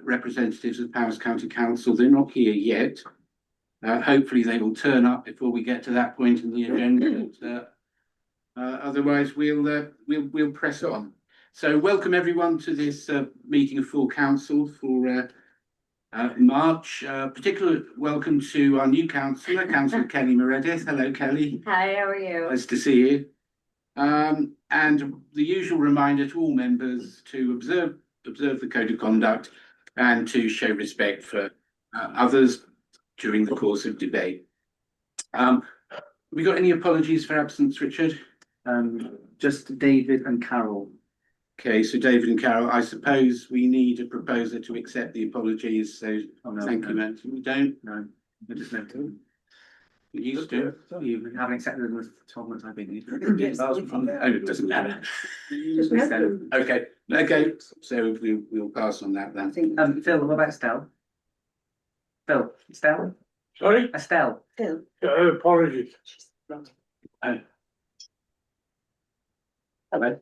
representatives of Powys County Council. They're not here yet. Hopefully they will turn up before we get to that point in the agenda. But, otherwise, we'll press on. So welcome everyone to this meeting of full council for March. Particular welcome to our new councillor, Councillor Kelly Meredith. Hello, Kelly. Hi, how are you? Nice to see you. And the usual reminder to all members to observe the code of conduct and to show respect for others during the course of debate. Have we got any apologies for absence, Richard? Just David and Carol. Okay, so David and Carol, I suppose we need a proposer to accept the apologies. So thank you, man. We don't. No, I just meant to. We used to. You haven't accepted them with 12 months I've been here. Yes. Oh, it doesn't matter. Phil, Okay. So we'll pass on that then. Phil, what about Estelle? Phil, Estelle? Sorry? Estelle. Phil. Apologies. Hello. Hello.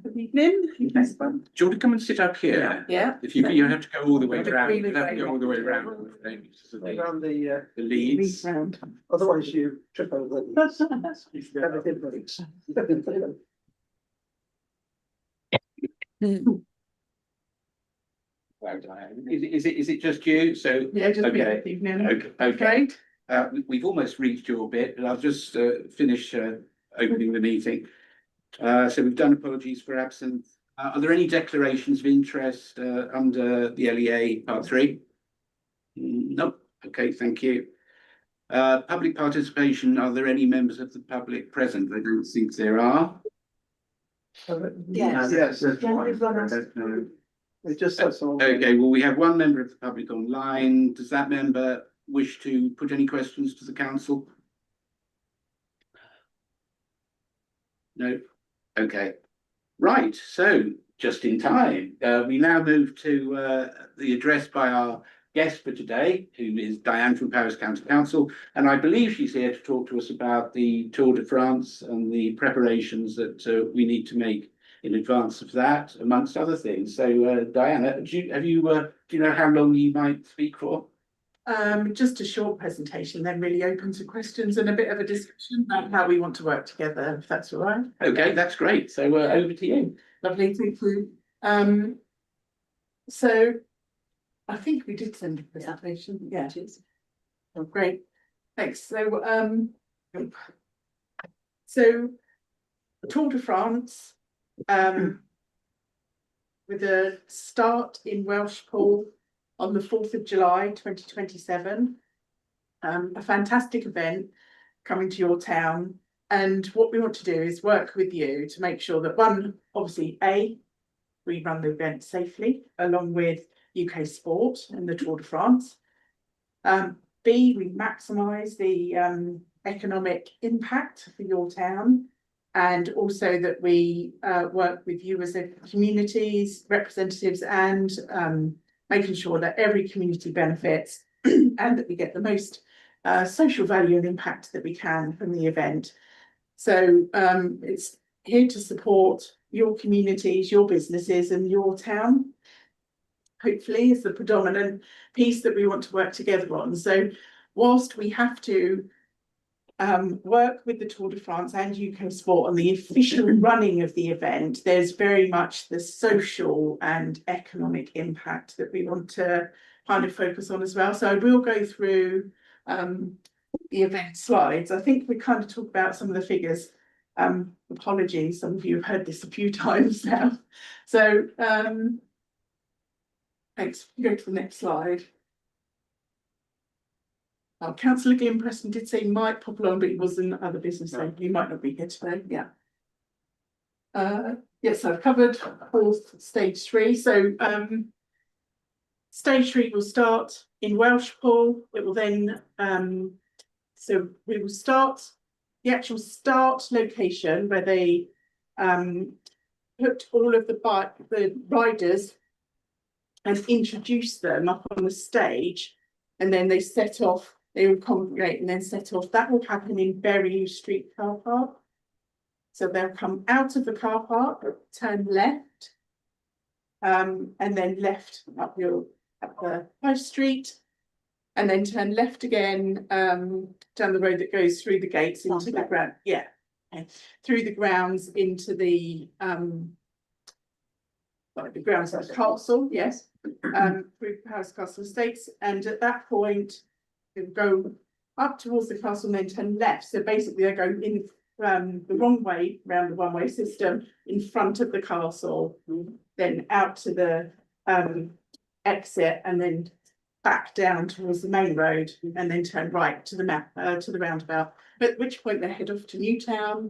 Good evening. Do you want to come and sit up here? Yeah. If you have to go all the way I'll around, agree you have to with go all the way around. Around the The leads. otherwise you trip over the Is it just you? So Yeah, just okay. this evening. Okay. We've almost reached your bit, but I'll just finish opening the meeting. So we've done apologies for absence. Are there any declarations of interest under the LEA Part 3? Nope. Okay, thank you. Public participation. Are there any members of the public present? I don't think there are. Yes. It just says so. Okay, well, we have one member of the public online. Does that member wish to put any questions to the council? No. Okay. Right. So just in time, we now move to the address by our guest for today, who is Diane from Powys County Council, and I believe she's here to talk to us about the Tour de France and the preparations that we need to make in advance of that, amongst other things. So, Diana, do you know how long you might speak for? Just a short presentation, then really open to questions and a bit of a discussion about how we want to work together, if that's all right. Okay, that's great. So over to you. Lovely, thank you. So I think we did send a presentation. Yeah. Oh, great. Thanks. So Tour de France, with a start in Welshpool on the 4th of July 2027. A fantastic event coming to your town, and what we want to do is work with you to make sure that obviously we run the event safely along with UK sport and the Tour de France. B, we maximise the economic impact for your town, and also that we work with you as a communities representatives and making sure that every community benefits and that we get the most social value and impact that we can from the event. So it's here to support your communities, your businesses and your town, hopefully, is the predominant piece that we want to work together on. So whilst we have to work with the Tour de France and UK Sport on the official running of the event, there's very much the social and economic impact that we want to kind of focus on as well. So I will go through the event slides. I think we kind of talk about some of the figures. Apologies, some of you have heard this a few times now. So thanks. Go to the next slide. Councillor Glyn Preston did say he might pop along, but he was in other business, so he might not be here today. Yeah. Yes, I've covered stage 3. So stage 3 will start in Welshpool. It will then so we will start the actual start location where they put all of the riders and introduce them up on the stage, and then they set off. They will congregate and then set off. That will happen in Berry Street car park. So they'll come out of the car park, turn left, and then left up the high street, and then turn left again down the road that goes through the gates into the ground. Yeah, okay. Through the grounds into the grounds of the castle. Yes, through Paris Castle Estates, and at that point they go up towards the castle and then turn left. So basically, they go in the wrong way around the one-way system in front of the castle, then out to the exit, and then back down towards the main road, and then turn right to the roundabout. At which point they head off to Newtown,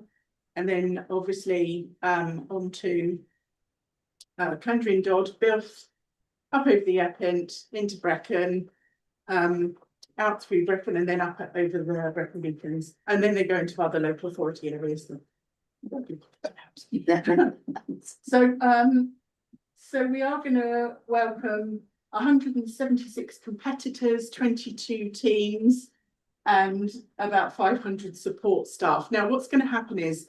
and then obviously onto Clandrin Dodd, Biff, up over the Epent, into Brecon, out through Brecon, and then up over the Brecon Beacons, and then they go into other local authority areas. So we are going to welcome 176 competitors, 22 teams, and about 500 support staff. Now, what's going to happen is,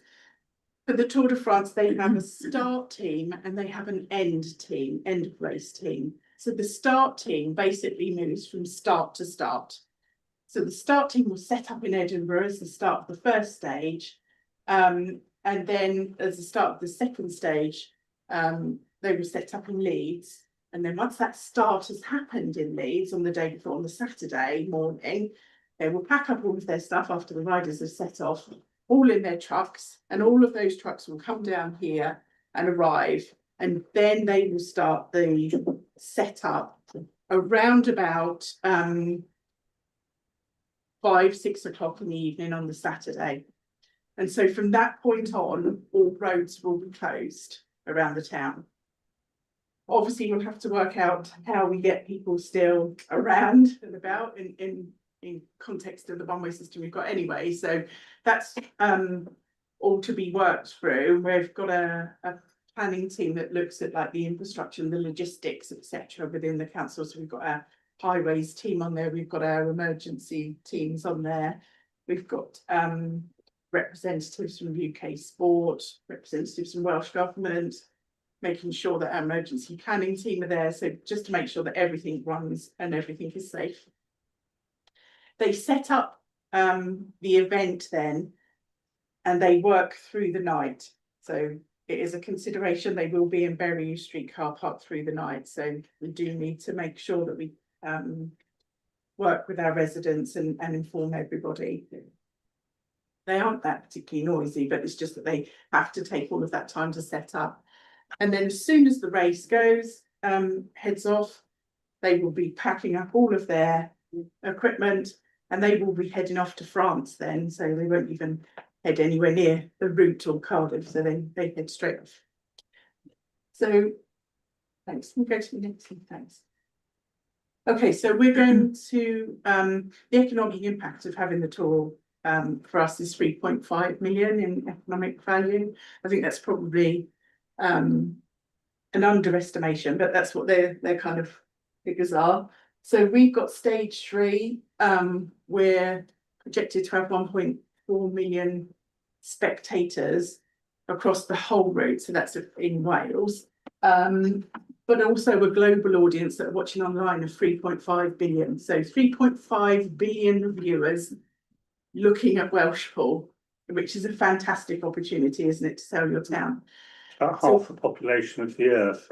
for the Tour de France, they have a start team and they have an end of race team. So the start team basically moves from start to start. So the start team will set up in Edinburgh as the start of the first stage. And then as the start of the second stage, they will set up in Leeds. And then once that start has happened in Leeds on the day before, on the Saturday morning, they will pack up all of their stuff after the riders have set off, all in their trucks, and all of those trucks will come down here and arrive, and then they will start the setup around about 5-6 o'clock in the evening on the Saturday. And so from that point on, all roads will be closed around the town. Obviously, we'll have to work out how we get people still around and about in context of the one-way system we've got anyway. So that's all to be worked through. We've got a planning team that looks at like the infrastructure and the logistics, etc., within the council. So we've got our highways team on there, we've got our emergency teams on there, we've got representatives from UK Sport, representatives from Welsh Government, making sure that our emergency planning team are there. So just to make sure that everything runs and everything is safe. They set up the event then, and they work through the night. So it is a consideration. They will be in Berry Street car park through the night. So we do need to make sure that we work with our residents and inform everybody. They aren't that particularly noisy, but it's just that they have to take all of that time to set up. And then as soon as the race goes, heads off, they will be packing up all of their equipment, and they will be heading off to France then. So they won't even head anywhere near the route or Cardiff. So they head straight off. So thanks. We'll go to the next one. Thanks. Okay, so we're going to the economic impact of having the tour for us is 3.5 million in economic value. I think that's probably an underestimation, but that's what their kind of figures are. So we've got stage 3. We're projected to have 1.4 million spectators across the whole route. So that's in Wales. But also a global audience that are watching online of 3.5 billion. So 3.5 billion viewers looking at Welshpool, which is a fantastic opportunity, isn't it, to sell your town? About half the population of the earth.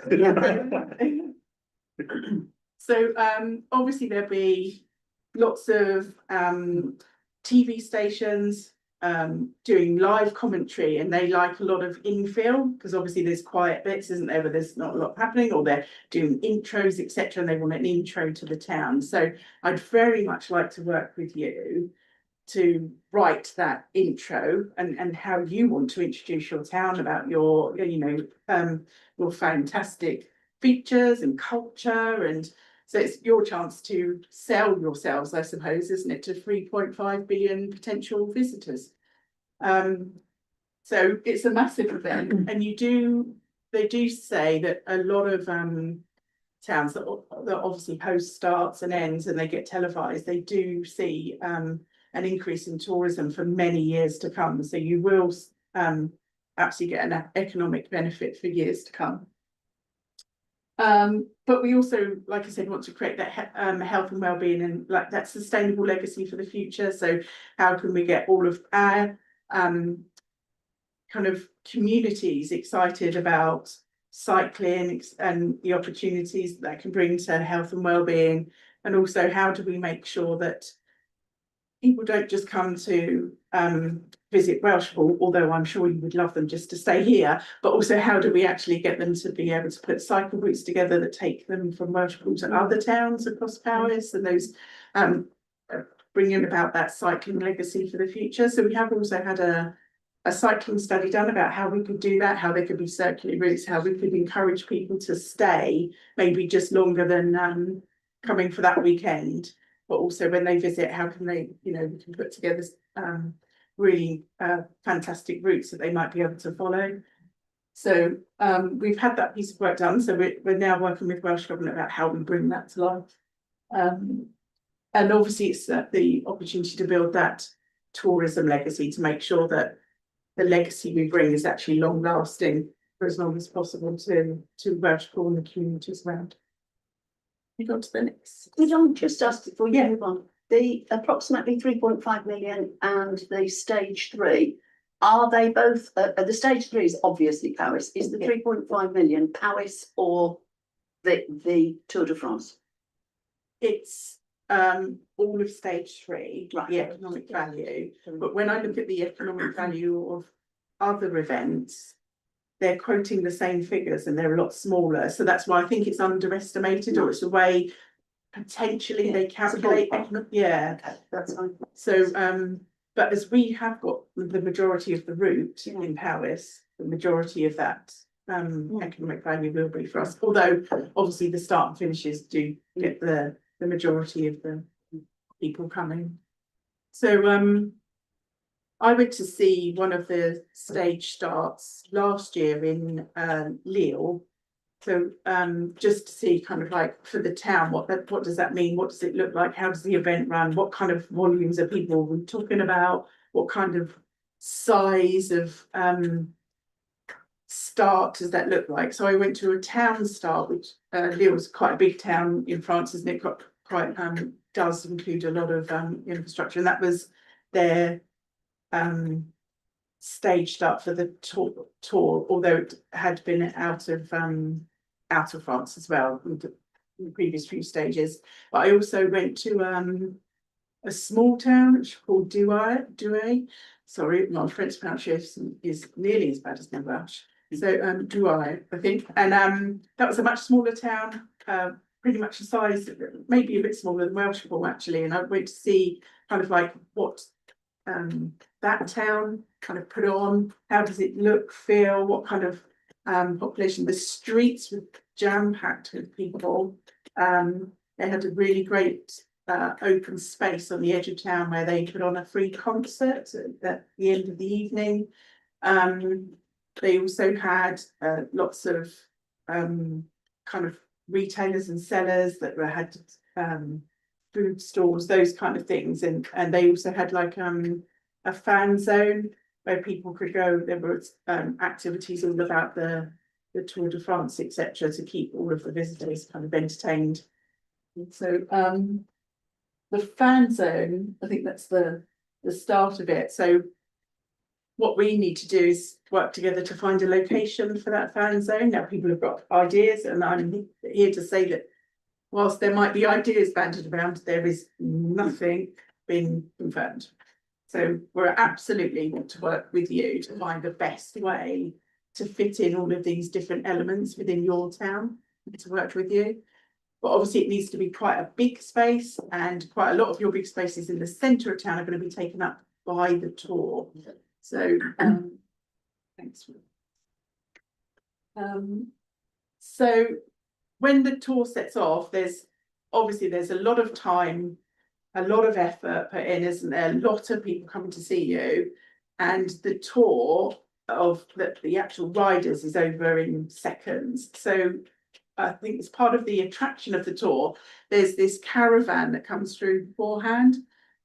So obviously there'll be lots of TV stations doing live commentary, and they like a lot of infill because obviously there's quiet bits, isn't there, where there's not a lot happening, or they're doing intros, etc., and they want an intro to the town. So I'd very much like to work with you to write that intro and how you want to introduce your town, about your your fantastic features and culture. And so it's your chance to sell yourselves, I suppose, isn't it, to 3.5 billion potential visitors. So it's a massive event, and they do say that a lot of towns that obviously host starts and ends and they get televised, they do see an increase in tourism for many years to come. So you will absolutely get an economic benefit for years to come. But we also, like I said, want to create that health and well-being and like that sustainable legacy for the future. So how can we get all of our kind of communities excited about cycling and the opportunities that can bring to health and well-being, and also how do we make sure that people don't just come to visit Welshpool, although I'm sure you would love them just to stay here, but also how do we actually get them to be able to put cycle routes together that take them from Welshpool to other towns across Powys, and those bringing about that cycling legacy for the future. So we have also had a cycling study done about how we could do that, how there could be circular routes, how we could encourage people to stay maybe just longer than coming for that weekend, but also when they visit, how can they, you know, we can put together really fantastic routes that they might be able to follow. So we've had that piece of work done, so we're now working with Welsh Government about how we bring that to life. And obviously it's the opportunity to build that tourism legacy to make sure that the legacy we bring is actually long lasting for as long as possible to Welshpool and the communities around. You go to the next. Could I just ask before you Yeah. move on, the approximately 3.5 million and the stage 3, are they both, the stage 3 is obviously Powys, is the 3.5 million Powys or the Tour de France? It's all of stage 3, Right. the economic value. But when I look at the economic value of other events, they're quoting the same figures and they're a lot smaller. So that's why I think it's underestimated, or it's a way potentially they calculate. Yeah. Okay, that's fine. So but as we have got the majority of the route in Powys, the majority of that economic value will be for us. Although obviously the start and finishes do get the majority of the people coming. So I went to see one of the stage starts last year in Lille. So just to see kind of like for the town, what does that mean? What does it look like? How does the event run? What kind of volumes of people are we talking about? What kind of size of start does that look like? So I went to a town start, which Lille is quite a big town in France, isn't it? Got quite does include a lot of infrastructure, and that was their stage start for the tour, although it had been out of France as well in the previous few stages. But I also went to a small town which is called Douai. Sorry, my French pronunciation is nearly as bad as my Welsh. So Douai, I think, and that was a much smaller town, pretty much the size, maybe a bit smaller than Welshpool actually. And I went to see kind of like what that town kind of put on, how does it look, feel, what kind of population. The streets were jam-packed with people. They had a really great open space on the edge of town where they put on a free concert at the end of the evening. They also had lots of kind of retailers and sellers that had food stalls, those kind of things, and they also had like a fan zone where people could go. There were activities all about the Tour de France, etc., to keep all of the visitors kind of entertained. And so the fan zone, I think that's the start of it. So what we need to do is work together to find a location for that fan zone. Now people have got ideas, and I'm here to say that whilst there might be ideas bandied around, there is nothing been confirmed. So we're absolutely want to work with you to find the best way to fit in all of these different elements within your town, to work with you. But obviously it needs to be quite a big space, and quite a lot of your big spaces in the centre of town are going to be taken up by the tour. So thanks. So when the tour sets off, there's a lot of time, a lot of effort put in, isn't there? A lot of people coming to see you, and the tour of the actual riders is over in seconds. So I think it's part of the attraction of the tour. There's this caravan that comes through beforehand,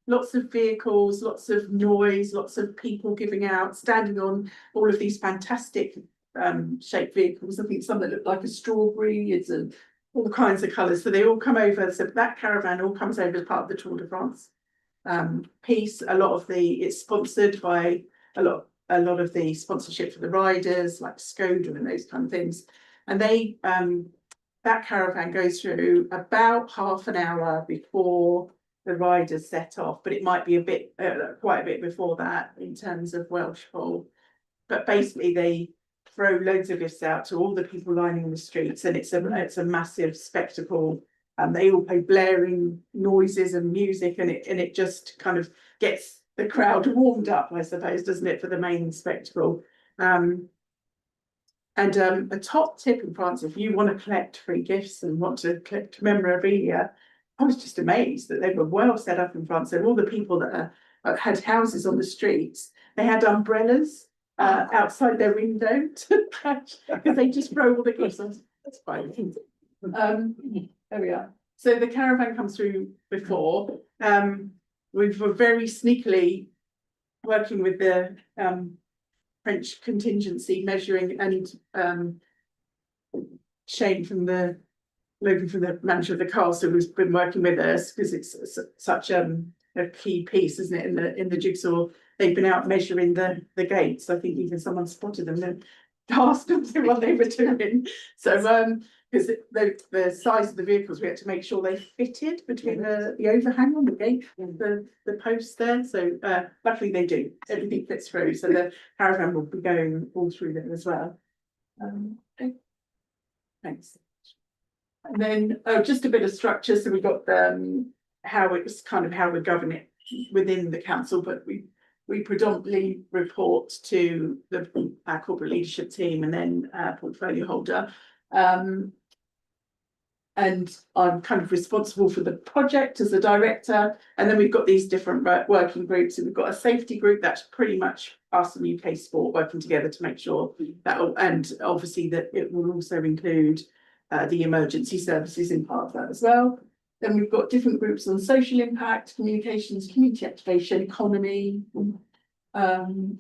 lots of vehicles, lots of noise, lots of people giving out, standing on all of these fantastic shaped vehicles. I think some that look like a strawberry, it's all kinds of colours. So they all come over. So that caravan all comes over as part of the Tour de France piece. It's sponsored by a lot of the sponsorship for the riders, like Skoda and those kind of things. And they that caravan goes through about half an hour before the riders set off, but it might be a bit quite a bit before that in terms of Welshpool. But basically they throw loads of gifts out to all the people lining the streets, and it's a massive spectacle. And they all play blaring noises and music, and it just kind of gets the crowd warmed up, I suppose, doesn't it, for the main spectacle. A top tip in France, if you want to collect free gifts and want to collect memorabilia, I was just amazed that they were well set up in France. So all the people that had houses on the streets, they had umbrellas outside their window to catch, because they just throw all the gifts on. That's fine. There we are. So the caravan comes through before. We were very sneakily working with the French contingency, measuring, and Shane from Logan from the manager of the castle, who's been working with us, because it's such a key piece, isn't it, in the jigsaw. They've been out measuring the gates. I think even someone spotted them and asked them what they were doing. So because the size of the vehicles, we had to make sure they fitted between the overhang on the gate and the posts there. So luckily they do. Everything fits through. So the caravan will be going all through there as well. Okay. Thanks. And then just a bit of structure. So we got how we govern it within the council, but we predominantly report to our corporate leadership team and then portfolio holder. And I'm kind of responsible for the project as a director. And then we've got these different working groups. And we've got a safety group that's pretty much us and UK Sport working together to make sure that, and obviously that it will also include the emergency services in part of that as well. Then we've got different groups on social impact, communications, community activation, economy,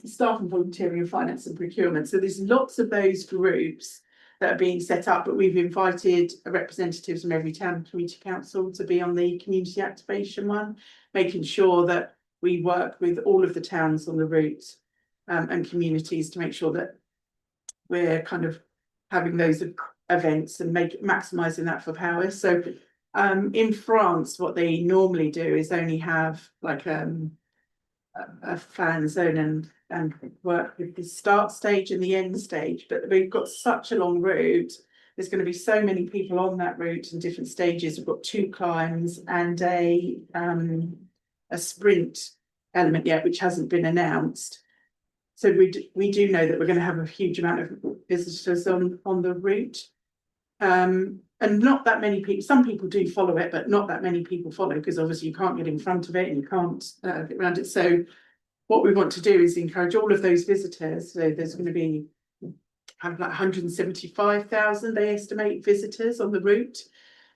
staff and volunteering, finance and procurement. So there's lots of those groups that are being set up, but we've invited representatives from every town community council to be on the community activation one, making sure that we work with all of the towns on the route and communities to make sure that we're kind of having those events and maximising that for Powys. So in France, what they normally do is only have like a fan zone and work with the start stage and the end stage, but we've got such a long route. There's going to be so many people on that route in different stages. We've got 2 climbs and a sprint element yet, which hasn't been announced. So we do know that we're going to have a huge amount of visitors on the route. And not that many people, some people do follow it, but not that many people follow, because obviously you can't get in front of it and you can't get around it. So what we want to do is encourage all of those visitors. So there's going to be kind of like 175,000, they estimate, visitors on the route.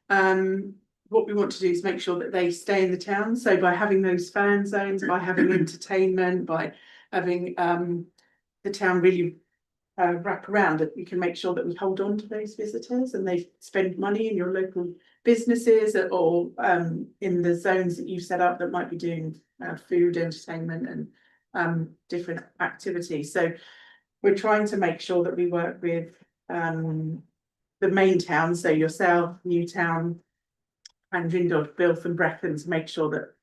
What we want to do is make sure that they stay in the town. So by having those fan zones, by having entertainment, by having the town really wrap around, that we can make sure that we hold on to those visitors and they spend money in your local businesses or in the zones that you set up that might be doing food, entertainment and different activities. So we're trying to make sure that we work with the main towns, so yourself, Newtown, and Vindod, Bilth and Brecon, to make sure that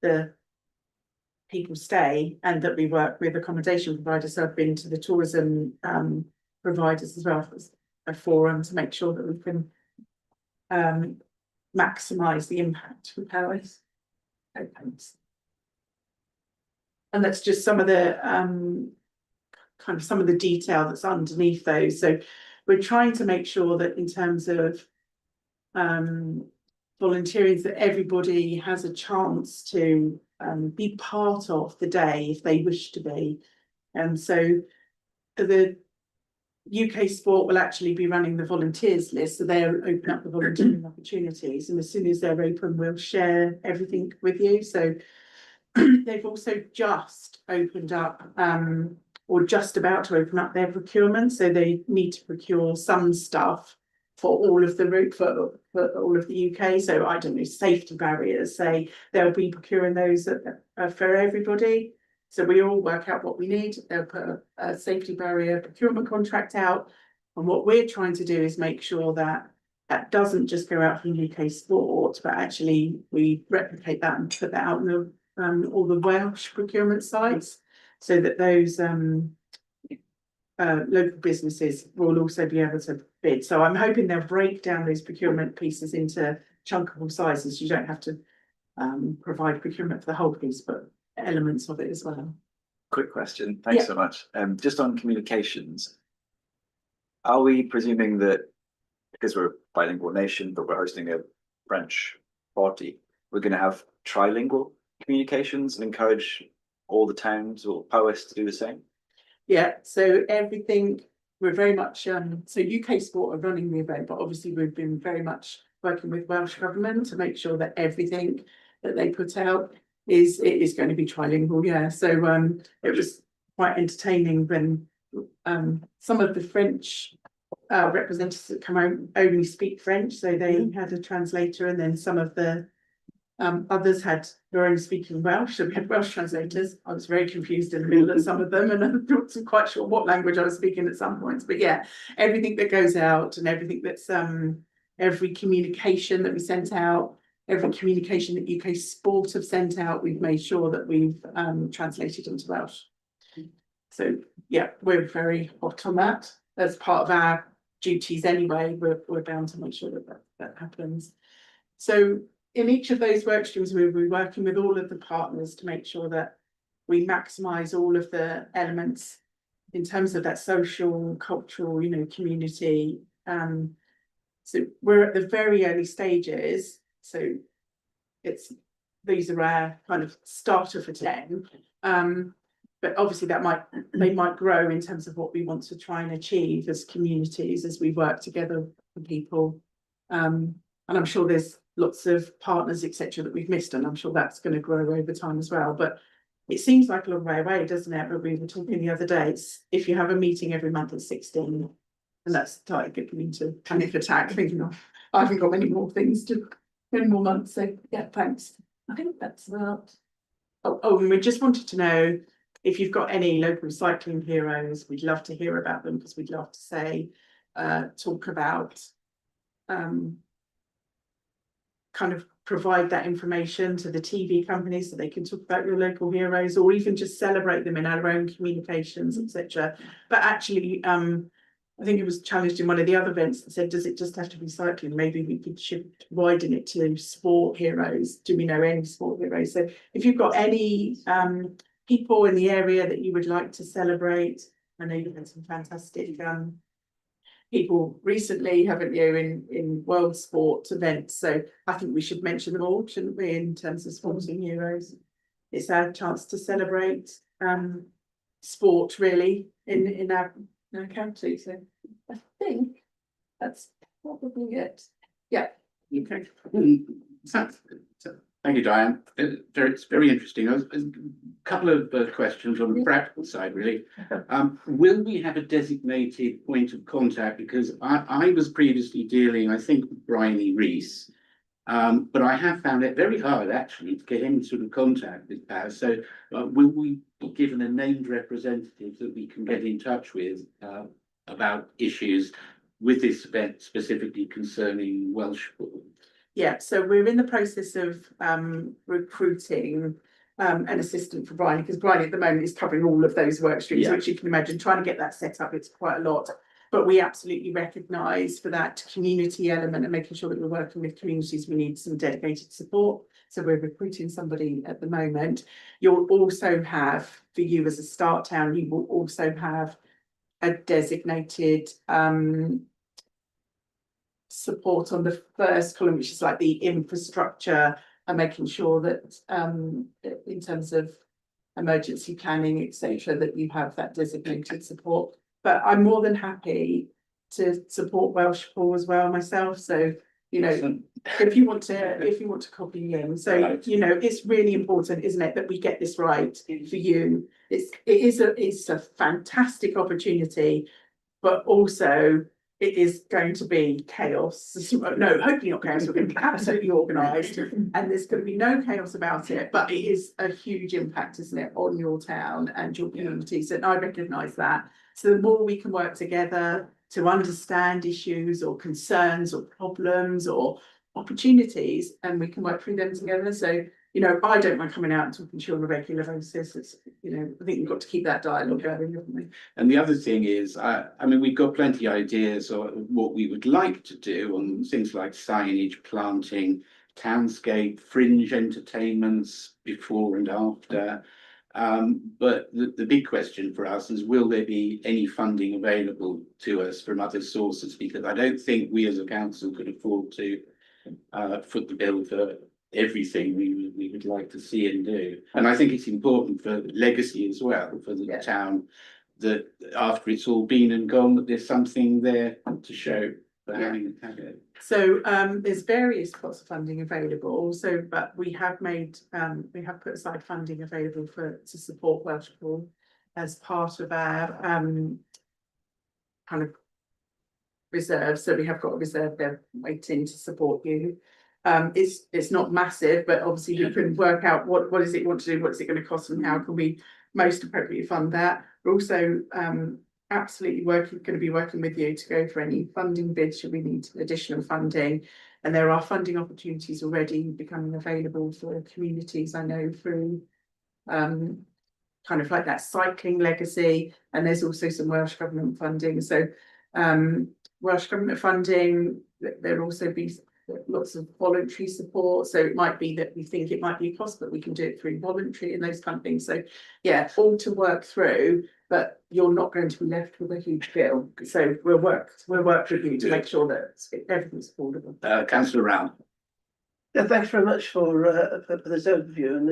the people stay and that we work with accommodation providers. So I've been to the tourism providers as well as a forum to make sure that we can maximise the impact for Powys. Okay, thanks. And that's just some of the kind of some of the detail that's underneath those. So we're trying to make sure that in terms of volunteering, that everybody has a chance to be part of the day if they wish to be. So the UK Sport will actually be running the volunteers list, so they'll open up the volunteering opportunities, and as soon as they're open we'll share everything with you. So they've also just opened up or just about to open up their procurement, so they need to procure some stuff for all of the route for all of the UK. So I don't know, safety barriers, say they'll be procuring those for everybody. So we all work out what we need. They'll put a safety barrier procurement contract out. And what we're trying to do is make sure that that doesn't just go out from UK Sport, but actually we replicate that and put that out in the all the Welsh procurement sites, so that those local businesses will also be able to bid. So I'm hoping they'll break down those procurement pieces into chunkable sizes. You don't have to provide procurement for the whole piece, but elements of it as well. Quick question, thanks Yeah. so much. Just on communications, are we presuming that because we're a bilingual nation, but we're hosting a French party, we're going to have trilingual communications and encourage all the towns or POS to do the same? Yeah, so everything, we're very much, so UK Sport are running the event, but obviously we've been very much working with Welsh Government to make sure that everything that they put out is going to be trilingual, yeah. So it was quite entertaining when some of the French representatives that come out only speak French, so they had a translator, and then some of the others were only speaking Welsh, so we had Welsh translators. I was very confused in the middle of some of them, and I wasn't quite sure what language I was speaking at some points. But yeah, everything that goes out and everything that's every communication that we sent out, every communication that UK Sport have sent out, we've made sure that we've translated into Welsh. So yeah, we're very hot on that. As part of our duties anyway, we're bound to make sure that happens. So in each of those work streams, we'll be working with all of the partners to make sure that we maximise all of the elements in terms of that social, cultural, community. So we're at the very early stages. So these are our kind of starter for 10. But obviously they might grow in terms of what we want to try and achieve as communities as we work together for people. And I'm sure there's lots of partners, etc., that we've missed, and I'm sure that's going to grow over time as well. But it seems like a long way away, doesn't it? But we were talking the other day, if you have a meeting every month at 16, and that's starting getting into panic attack, thinking, I haven't got many more months. So yeah, thanks. I think that's about. Oh, and we just wanted to know if you've got any local recycling heroes. We'd love to hear about them, because we'd love to talk about kind of provide that information to the TV companies so they can talk about your local heroes, or even just celebrate them in our own communications, etc. But actually, I think it was challenged in one of the other events that said, does it just have to be cycling? Maybe we should widen it to sport heroes. Do we know any sport heroes? So if you've got any people in the area that you would like to celebrate, I know you've had some fantastic people recently, haven't you, in world sport events? So I think we should mention them all, shouldn't we, in terms of sporting heroes? It's our chance to celebrate sport really in our county. So I think that's probably it. Yeah. Okay. Thank you, Diane. It's very interesting. A couple of questions on the practical side, really. Will we have a designated point of contact? Because I was previously dealing, I think, with Bryony Rees, but I have found it very hard, actually, to get any sort of contact with her. So will we be given a named representative that we can get in touch with about issues with this event, specifically concerning Welshpool? Yeah, so we're in the process of recruiting an assistant for Bryony, because Bryony at the moment is covering all of those work streams, which you can imagine, trying to get that set up, it's quite a lot. But we absolutely recognise for that community element and making sure that we're working with communities, we need some dedicated support. So we're recruiting somebody at the moment. You'll also have, for you as a start town, you will also have a designated support on the first column, which is like the infrastructure and making sure that in terms of emergency planning, etc., that you have that designated support. But I'm more than happy to support Welshpool as well myself. So you know, Excellent. if you want to copy in. So, Right. you know, it's really important, isn't it, that we get this right for you. It's a fantastic opportunity, but also it is going to be chaos. No, hopefully not chaos. We're going to be absolutely organised, and there's going to be no chaos about it. But it is a huge impact, isn't it, on your town and your communities, and I recognise that. So the more we can work together to understand issues or concerns or problems or opportunities, and we can work through them together. So, you know, I don't mind coming out and talking to you on a regular basis. It's, you know, I think we've got to keep that dialogue going, haven't we? And the other thing is, I mean, we've got plenty of ideas of what we would like to do on things like signage, planting, townscape, fringe entertainments before and after. But the big question for us is, will there be any funding available to us from other sources? Because I don't think we as a council could afford to foot the bill for everything we would like to see and do. And I think it's important for legacy as well, for the town, that after it's all been and gone, that there's something there to show for having it. So there's various pots of funding available. So, but we have put aside funding available to support Welshpool as part of our kind of reserve. So we have got a reserve there waiting to support you. It's not massive, but obviously you can work out what is it you want to do, what's it going to cost, and how can we most appropriately fund that. We're also absolutely going to be working with you to go for any funding bids should we need additional funding. And there are funding opportunities already becoming available for communities, I know, through kind of like that cycling legacy, and there's also some Welsh Government funding. So Welsh Government funding, there'll also be lots of voluntary support. So it might be that we think it might be a cost, but we can do it through voluntary and those kind of things. So yeah, all to work through, but you're not going to be left with a huge bill. So we'll work with you to make sure that everything's affordable. Councillor Round. Yeah, thanks very much for this overview, and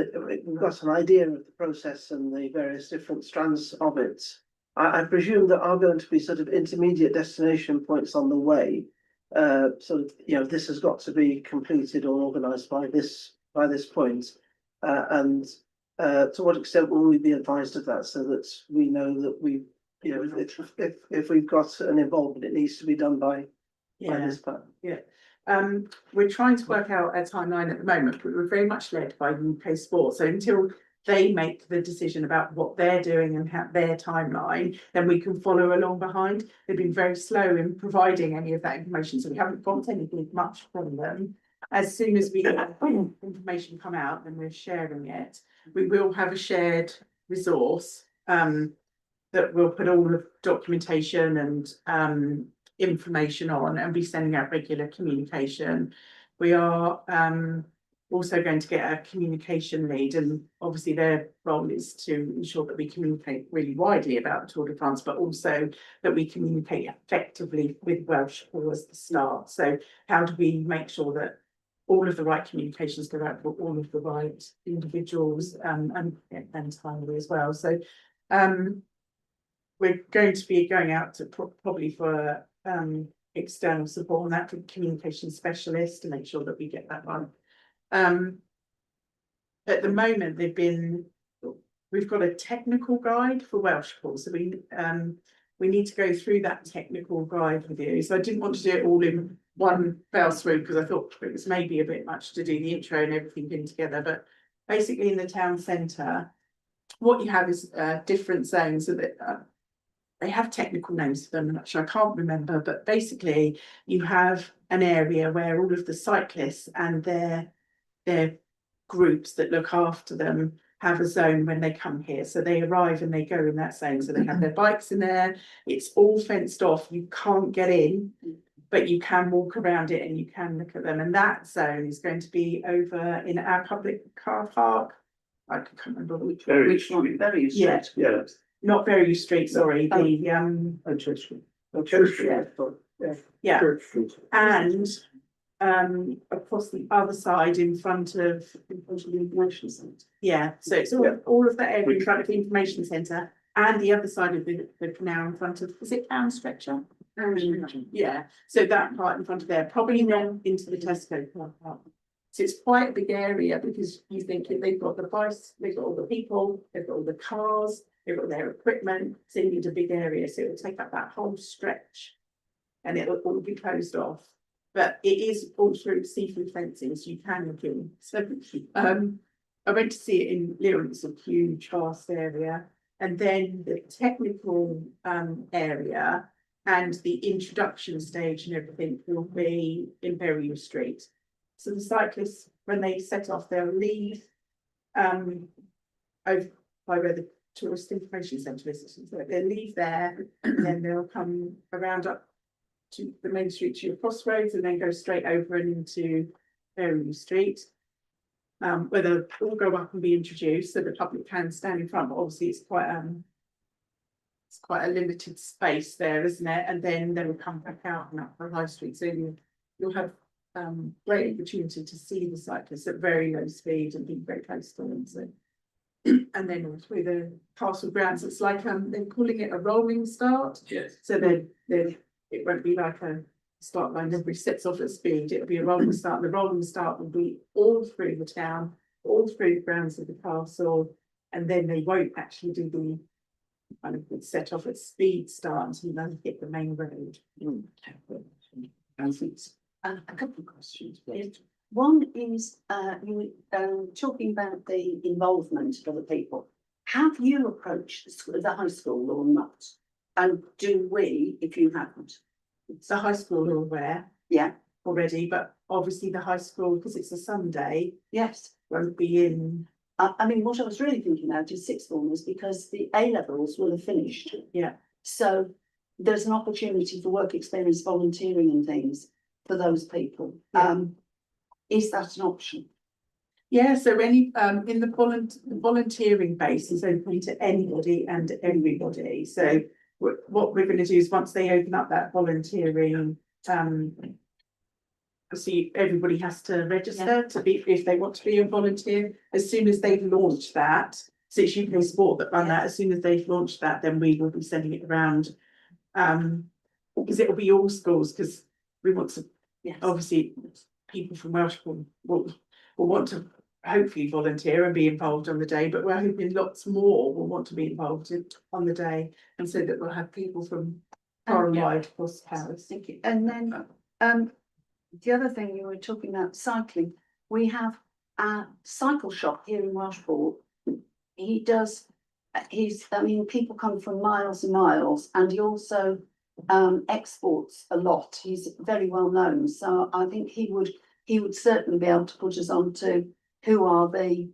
we've got an idea of the process and the various different strands of it. I presume there are going to be sort of intermediate destination points on the way. Sort of, you know, this has got to be completed or organised by this point, and to what extent will we be advised of that, so that we know that we, you know, if we've got an involvement, it needs to be done by this plan. We're trying to work out a timeline at the moment, but we're very much led by UK Sport. So until they make the decision about what they're doing and how their timeline, then we can follow along behind. They've been very slow in providing any of that information, so we haven't got anything much from them. As soon as we have information come out, then we're sharing it. We will have a shared resource that will put all of documentation and information on, and be sending out regular communication. We are also going to get a communication lead, and obviously their role is to ensure that we communicate really widely about the Tour de France, but also that we communicate effectively with Welshpool as the start. So how do we make sure that all of the right communications go out for all of the right individuals and timely as well. So we're going to be going out to probably for external support on that, for communication specialists, to make sure that we get that right. At the moment, we've got a technical guide for Welshpool, so we need to go through that technical guide with you. So I didn't want to do it all in one fell swoop, because I thought it was maybe a bit much to do the intro and everything in together. But basically, in the town centre, what you have is different zones, so that they have technical names for them, which I can't remember, but basically you have an area where all of the cyclists and their groups that look after them have a zone when they come here. So they arrive and they go in that zone. So they have their bikes in there. It's all fenced off. You can't get in, but you can walk around it and you can look at them. And that zone is going to be over in our public car park. I can't remember which one. Very Street. Yeah. Not Very Street, sorry. Church Street. Yeah. And across the other side in front of the information centre. Yeah, so it's all of that area in front of the information centre, and the other side of the canal in front of, is it Town Stretcher? Yeah, so that part in front of there, probably not into the Tesco car park. So it's quite a big area because you think if they've got the bus, they've got all the people, they've got all the cars, they've got their equipment, so you need a big area, so it'll take up that whole stretch. And it'll all be closed off, but it is all through seafood fencing, so you can look in. So, I went to see it in Lyon, it's a huge vast area. And then the technical area and the introduction stage and everything will be in Berry Street. So the cyclists, when they set off, they'll leave over by where the tourist information centre is. So they'll leave there and then they'll come around up to the main street to your crossroads and then go straight over and into Berry Street. Where they'll all go up and be introduced so the public can stand in front, but obviously it's quite a limited space there, isn't it? And then they will come back out and up the high street, so you'll have great opportunity to see the cyclists at very low speed and be very close to them. So and then all through the castle grounds, it's like they're calling it a rolling start. Yes. So then it won't be like a start line, everybody sets off at speed, it'll be a rolling start. The rolling start will be all through the town, all through the grounds of the castle, and then they won't actually do the kind of set off at speed start until they hit the main road. A couple of questions, please. One is, you were talking about the involvement of other people. Have you approached the high school or not? And do we, if you haven't? The high school are aware Yeah, already, but obviously the high school, because it's a Sunday, yes. won't be in. I mean, what I was really thinking about is sixth formers, because the A levels will have finished. Yeah. So there's an opportunity for work experience, volunteering and things for those people. Yeah. Is that an option? Yeah, so any in the volunteering base is open to anybody and everybody. So what we're going to do is once they open up that volunteering, see everybody has to register to be if they want to be a volunteer. As soon as they've launched that, so it's UK Sport that run that. As soon as they've launched that, then we will be sending it around. Because it will be all schools, because we want to obviously people from Welshpool will want to hopefully volunteer and be involved on the day, but we're hoping lots more will want to be involved on the day, and so that we'll have people from far and wide across Paris. Thank you. And then the other thing you were talking about, cycling. We have a cycle shop here in Welshpool. He does, I mean, people come from miles and miles, and he also exports a lot. He's very well known, so I think he would certainly be able to put us on to who are the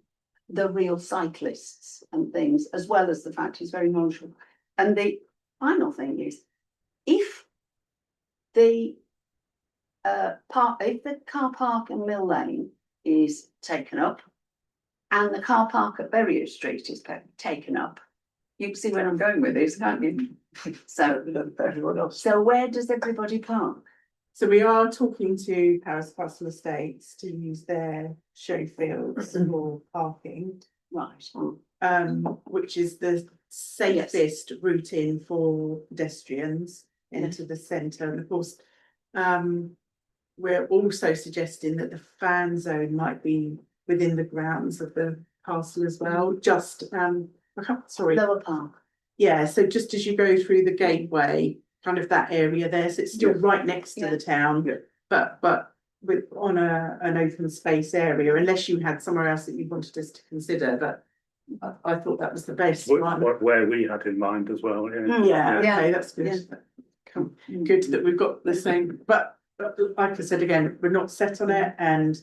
real cyclists and things, as well as the fact he's very knowledgeable. And the final thing is, if the car park in Mill Lane is taken up and the car park at Berry Street is taken up, you can see where I'm going with this, can't you? So everyone else. So where does everybody park? So we are talking to Paris Castle Estates to use their show fields for parking, Right. which is the safest route in for pedestrians into the centre. And of course, we're also suggesting that the fan zone might be within the grounds of the castle as well. Just Lower Park. Yeah, so just as you go through the gateway, kind of that area there, so it's still right next to the town, but with on an open space area, unless you had somewhere else that you wanted us to consider, but I thought that was the best one. Where we had in mind as well. Yeah, okay, that's good. Good that we've got the same, but like I said again, we're not set on it, and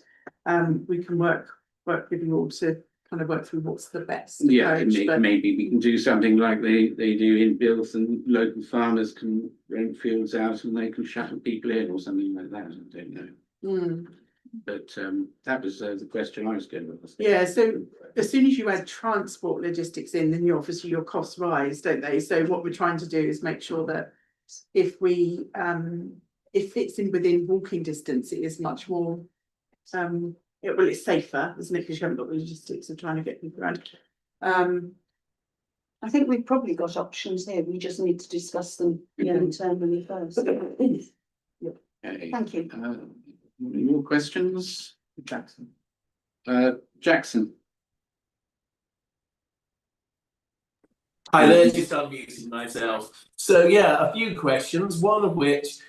we can work with you all to kind of work through what's the best approach, but maybe we can do something like they do in Bills, and local farmers can rent fields out and they can shuttle people in or something like that. I don't know. But that was the question I was going to ask. Yeah, so as soon as you add transport logistics in, then you obviously your costs rise, don't they? So what we're trying to do is make sure that if we if it's within walking distance, it is much more it's safer, isn't it? Because you haven't got the logistics of trying to get people around. I think we've probably got options here. We just need to discuss them internally first. Okay. Thank you. Any more questions? Jackson. Jackson. Hi there, just unmuting myself. So yeah, a few questions, one of which,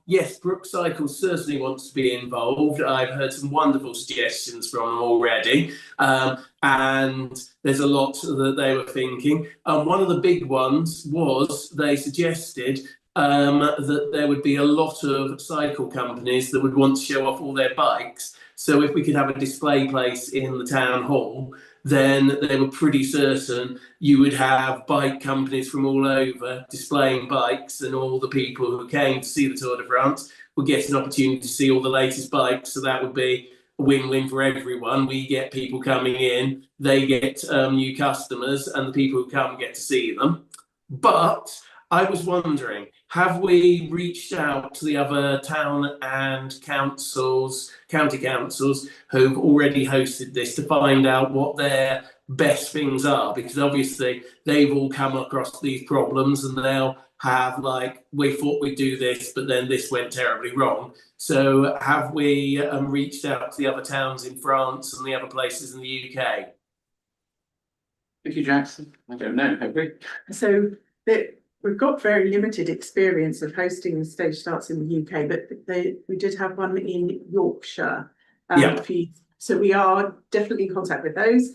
yes, Brook Cycle certainly wants to be involved. I've heard some wonderful suggestions from them already, and there's a lot that they were thinking. One of the big ones was they suggested that there would be a lot of cycle companies that would want to show off all their bikes. So if we could have a display place in the town hall, then they were pretty certain you would have bike companies from all over displaying bikes, and all the people who came to see the Tour de France would get an opportunity to see all the latest bikes. So that would be a win-win for everyone. We get people coming in, they get new customers, and the people who come get to see them. But I was wondering, have we reached out to the other town and county councils who've already hosted this to find out what their best things are? Because obviously they've all come across these problems and they'll have like, we thought we'd do this, but then this went terribly wrong. So have we reached out to the other towns in France and the other places in the UK? Thank you, Jackson. I don't know, have we? So we've got very limited experience of hosting the stage starts in the UK, but we did have one in Yorkshire. Yeah. So we are definitely in contact with those.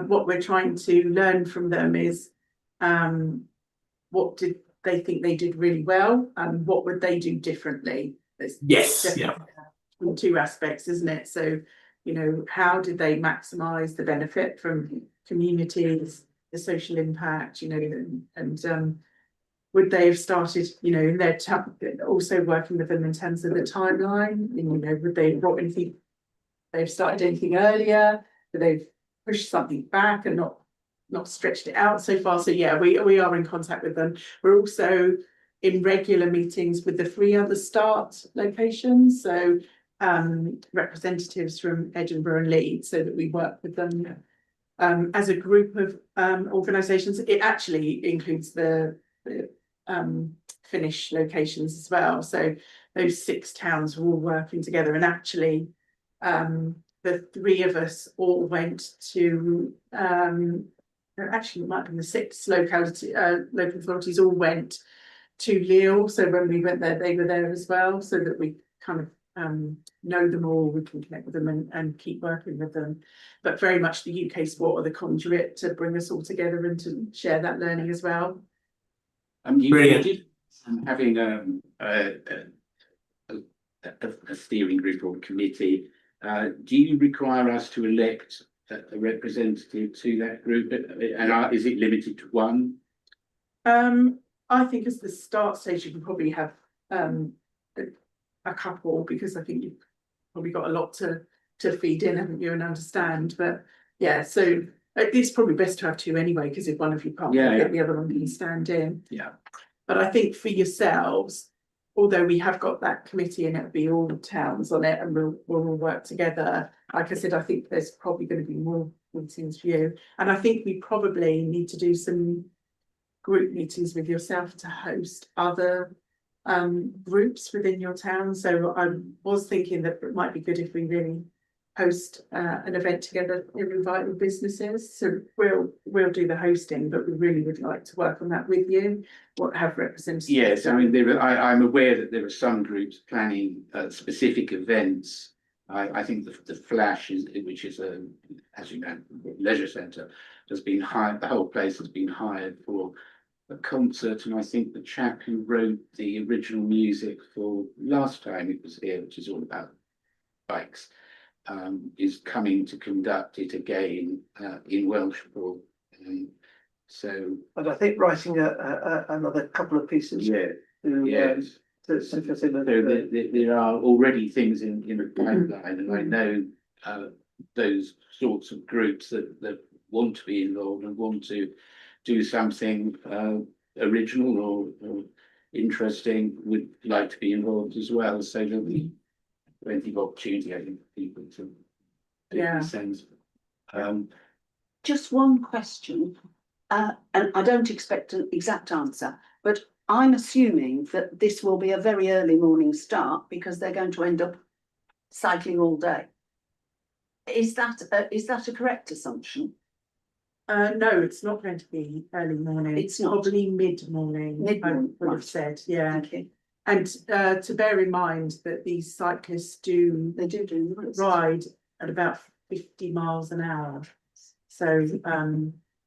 What we're trying to learn from them is what did they think they did really well, and what would they do differently? Yes, yeah. From two aspects, isn't it? So, you know, how did they maximise the benefit from communities, the social impact, you know, and would they have started, you know, in their also working with them in terms of the timeline? And, you know, would they have brought anything? They've started anything earlier? Would they've pushed something back and not stretched it out so far? So yeah, we are in contact with them. We're also in regular meetings with the 3 other start locations. So representatives from Edinburgh and Leeds, so that we work with them as a group of organisations. It actually includes the Finnish locations as well. So those 6 towns were all working together, and actually the 3 of us all went to actually it might have been the 6 local authorities all went to Lille. So when we went there, they were there as well, so that we kind of know them all, we can connect with them and keep working with them. But very much the UK Sport are the conduit to bring us all together and to share that learning as well. You having a steering group or committee, do you require us to elect a representative to that group, and is it limited to 1? I think as the start stage, you can probably have a couple, because I think you've probably got a lot to feed in, haven't you, and understand. But yeah, so it's probably best to have 2 anyway, because if one of you can't get the other one can stand in. Yeah. But I think for yourselves, although we have got that committee and it'll be all towns on it and we'll all work together, like I said, I think there's probably going to be more meetings for you. And I think we probably need to do some group meetings with yourself to host other groups within your town. So I was thinking that it might be good if we really host an event together and invite the businesses. So we'll do the hosting, but we really would like to work on that with you. Have representatives? Yes, I mean I'm aware that there are some groups planning specific events. I think the Flash which is as you know, leisure centre, has been hired. The whole place has been hired for a concert, and I think the chap who wrote the original music for last time it was here, which is all about bikes, is coming to conduct it again in Welshpool. So, but I think writing another couple of pieces. yes. To fit in. So there are already things in the pipeline, and I know those sorts of groups that want to be involved and want to do something original or interesting would like to be involved as well. So there'll be plenty of opportunity, I think, for people to sense. Just one question. and I don't expect an exact answer, but I'm assuming that this will be a very early morning start because they're going to end up cycling all day. Is that a correct assumption? No, it's not going to be early morning. It's not. Probably mid-morning. Mid-morning, I would have right. said, yeah. Thank you. And to bear in mind that these cyclists do They do ride at about 50 miles an hour. So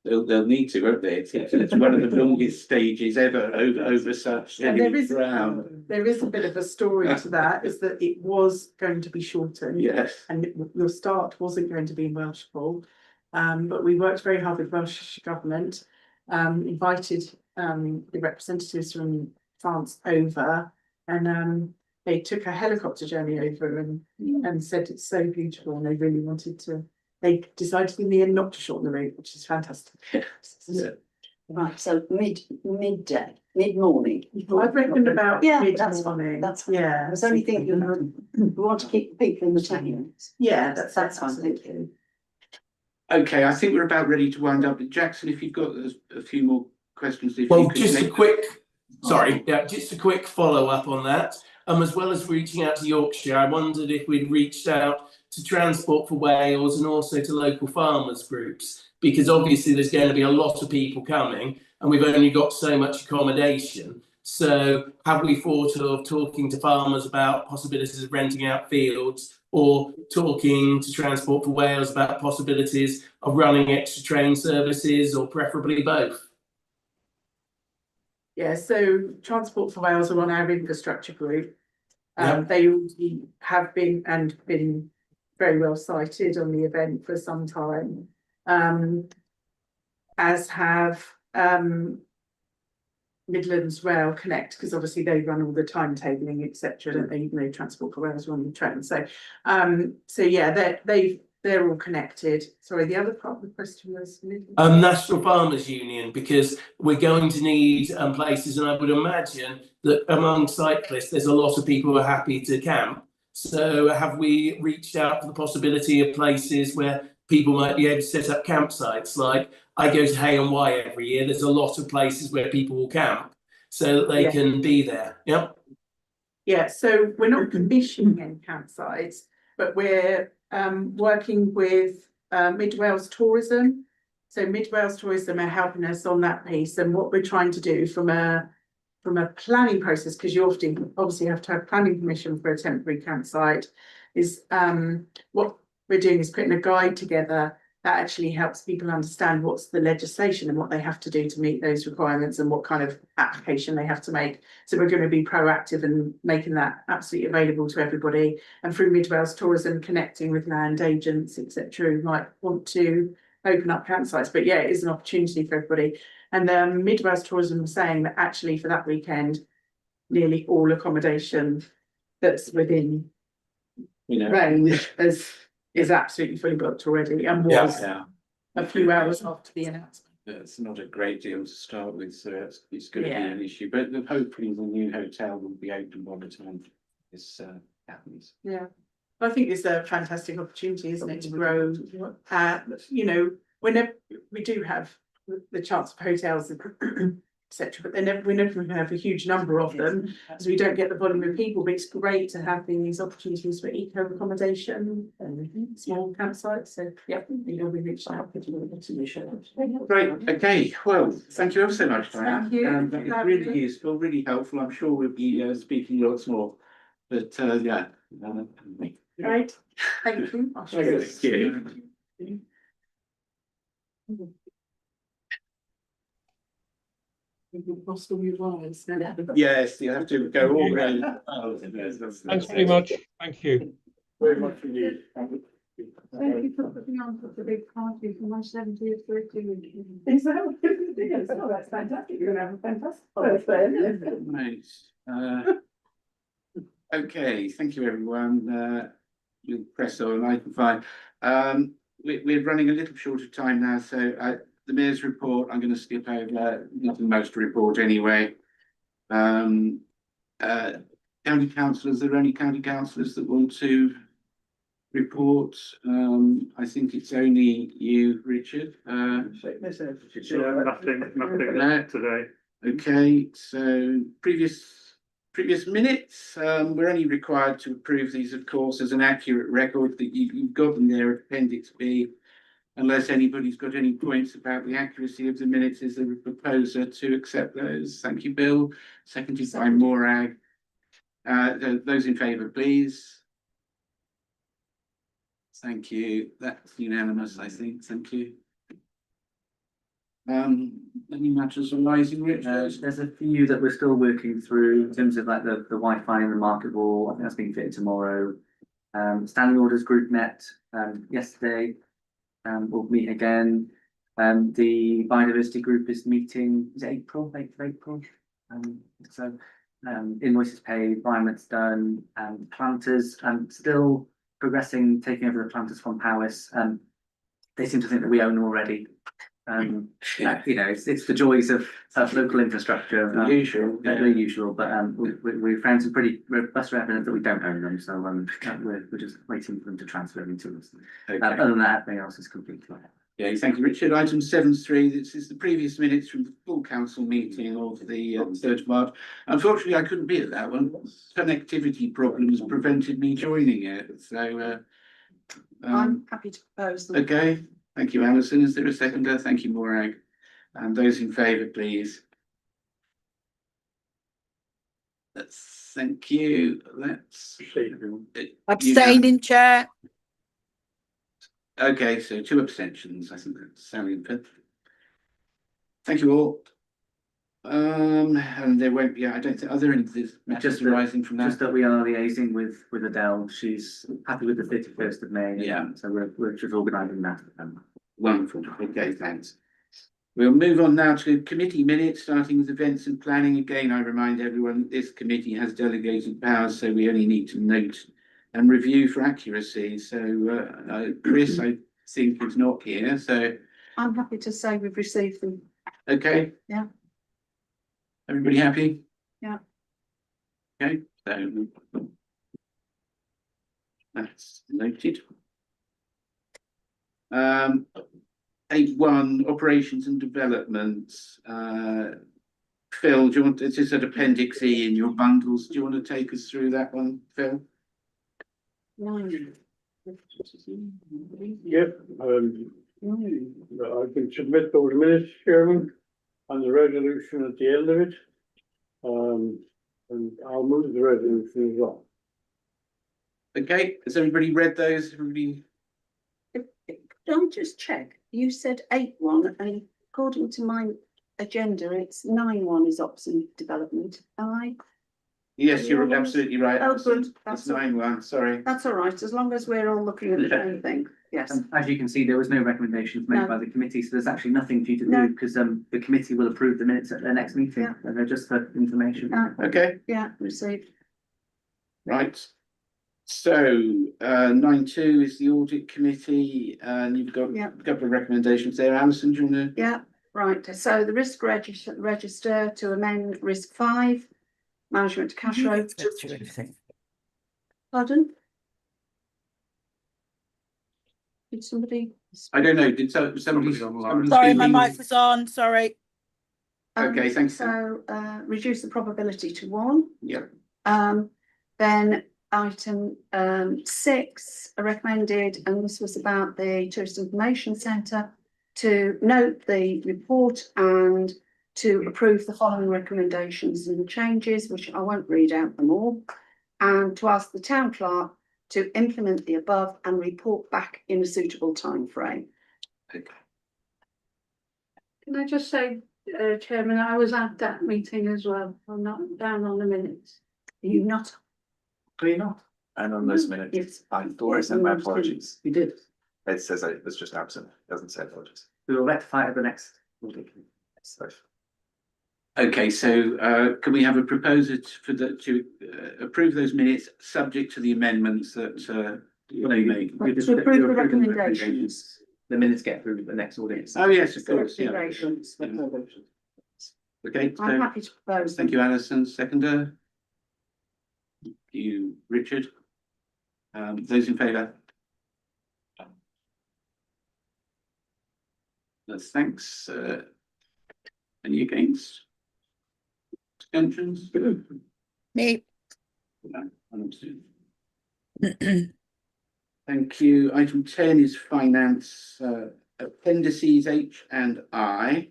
They'll need to, won't they? It's one of the longest stages ever over such and heavy ground. there is a bit of a story to that, is that it was going to be shortened. Yes. And your start wasn't going to be in Welshpool. But we worked very hard with Welsh government, invited the representatives from France over, and they took a helicopter journey over and said it's so beautiful, and they really wanted to. They decided in the end not to shorten the route, which is fantastic. Yeah. Right, so mid-day, mid-morning. I've reckoned about That's fine. mid-morning. That's fine. Yeah. I was only thinking we want to keep people in the town. Yeah, That's that's fine, thank absolutely. Okay, I think we're about ready to wind up. Jackson, if you've got a few more questions. If Well, you could just a make- quick, sorry, yeah, just a quick follow up on that. As well as reaching out to Yorkshire, I wondered if we'd reached out to Transport for Wales and also to local farmers groups, because obviously there's going to be a lot of people coming and we've only got so much accommodation. So have we thought of talking to farmers about possibilities of renting out fields, or talking to Transport for Wales about possibilities of running extra train services, or preferably both? Yeah, so Transport for Wales are on our infrastructure group. Yeah. They already have been very well cited on the event for some time. As have Midlands Rail Connect, because obviously they run all the timetabling, etc. Don't they? Even though Transport for Wales run the train. So yeah, they're all connected. Sorry, the other part of the question was National Farmers Union, because we're going to need places, and I would imagine that among cyclists there's a lot of people who are happy to camp. So have we reached out for the possibility of places where people might be able to set up campsites? Like I go to Hay and Wye every year. There's a lot of places where people will camp so that they can be there. Yep. Yeah, so we're not commissioning any campsites, but we're working with Mid Wales Tourism. So Mid Wales Tourism are helping us on that piece, and what we're trying to do from a planning process, because you obviously have to have planning permission for a temporary campsite, is what we're doing is putting a guide together that actually helps people understand what's the legislation and what they have to do to meet those requirements and what kind of application they have to make. So we're going to be proactive and making that absolutely available to everybody. And through Mid Wales Tourism, connecting with land agents, etc., who might want to open up campsites. But yeah, it is an opportunity for everybody. And Mid Wales Tourism was saying that actually for that weekend, nearly all accommodation that's within range is absolutely fully booked already, and was a few hours after the announcement. It's not a great deal to start with, so it's going to be an issue. But hopefully the new hotel will be open by the time this happens. Yeah, I think it's a fantastic opportunity, isn't it, to grow? Whenever we do have the chance of hotels, etc., but we're never going to have a huge number of them, as we don't get the volume of people. But it's great to have these opportunities for eco accommodation and small campsites. So yeah, we reached out. Great. Okay. Well, thank you ever so much, Diane. Thank you. It's really useful, really helpful. I'm sure we'll be speaking lots more. But yeah. Right. Thank you. Thank you. Lost all your wires. Yes, you have to go all around. Thanks very much. Thank you. Very much indeed. Thank you for putting on such a big party for my 70th birthday. Oh, that's fantastic. You're going to have a fantastic birthday. Nice. Okay, thank you everyone. You'll press on, I can find. We're running a little short of time now, so the Mayor's report, I'm going to skip over, nothing much to report anyway. County councillors, are there any county councillors that want to reports. I think it's only you, Richard. Nothing No. today. Okay, so previous minutes, we're only required to approve these, of course, as an accurate record that you've got them there, Appendix B. Unless anybody's got any points about the accuracy of the minutes, is there a proposer to accept those? Thank you, Bill. Seconded by Morag. Those in favour, please. Thank you. That's unanimous, I think. Thank you. Any matters arising, Richard? There's a few that we're still working through in terms of like the Wi-Fi and the market wall. I think that's being fitted tomorrow. Standing orders group met yesterday. We'll meet again. The biodiversity group is meeting, is it April, 8th of April? Invoices paid, environment's done, planters, still progressing, taking over the planters from Powys. They seem to think that we own them already. It's the joys of local infrastructure. The usual, but we found some pretty robust evidence that we don't own them, so we're just waiting for them to transfer them to us. Okay. Other than that, everything else is completely clear. Yeah, thank you, Richard. Item 7.3, this is the previous minutes from the full council meeting of the 3rd of March. Unfortunately, I couldn't be at that one. Connectivity problems prevented me joining it, so I'm happy to propose them. okay. Thank you, Alison. Is there a seconder? Thank you, Morag. And those in favour, please. Thank you. Let's Abstaining, Chair. Okay, so 2 abstentions. I think that's sounding good. Thank you all. And there won't be. I don't think. Are there any matters arising from that? Just that we are liaising with Adele. She's happy with the 31st of May. Yeah. So we're just organising that. Wonderful. Okay, thanks. We'll move on now to committee minutes, starting with events and planning. Again, I remind everyone that this committee has delegated powers, so we only need to note and review for accuracy. So Chris, I think, is not here. So I'm happy to say we've received them. okay. Yeah. Everybody happy? Yeah. Okay, so that's noted. 8.1 operations and developments. Phil, do you want? It's just at Appendix E in your bundles. Do you want to take us through that one, Phil? Yep, I can submit those minutes, Chairman, and the resolution at the end of it. And I'll move the resolution as well. Okay, has everybody read those? Everybody? Can I just check? You said 8.1, and according to my agenda, it's 9.1 is ops and development. Am I? Yes, you're absolutely right. Oh, good. It's That's 9.1, sorry. all right, as long as we're all looking at the same thing. Yes. As you can see, there was no recommendations made No. by the committee, so there's actually nothing for you to No. do because the committee will approve the minutes at their next meeting, Yeah. and they're just for information. Okay, Yeah, received. right. So 9.2 is the audit committee, and you've got Yeah. a couple of recommendations there. Alison, do you want to? Yeah, right. So the risk register to amend risk 5, management to cash flow. Pardon? Did somebody? I don't know, did somebody? Sorry, my mic was on, sorry. Okay, thanks. So reduce the probability to 1. Yeah. Then item 6 recommended, and this was about the Tourist Information Centre, to note the report and to approve the following recommendations and changes, which I won't read out them all, and to ask the town clerk to implement the above and report back in a suitable time frame. Okay. Can I just say, Chairman, I was at that meeting as well. I'm not down on the minutes. Are you not? Are you not? And on those minutes, Yes. I thought I sent my apologies. You did. It says I was just absent, it doesn't say apologies. We will rectify it at the next. So, Okay, so can we have a proposer to approve those minutes subject to the amendments that you made? We just To approve the we're approving the recommendations. The minutes get approved at the next audit. Oh, yes, of course, yeah. Recommendations. Okay, I'm so happy to propose. thank you, Alison. Seconder? Thank you, Richard. Those in favour? Thanks. Any against? Abstentions? Me. No, I'm abstaining. Thank you. Item 10 is finance, appendices H and I.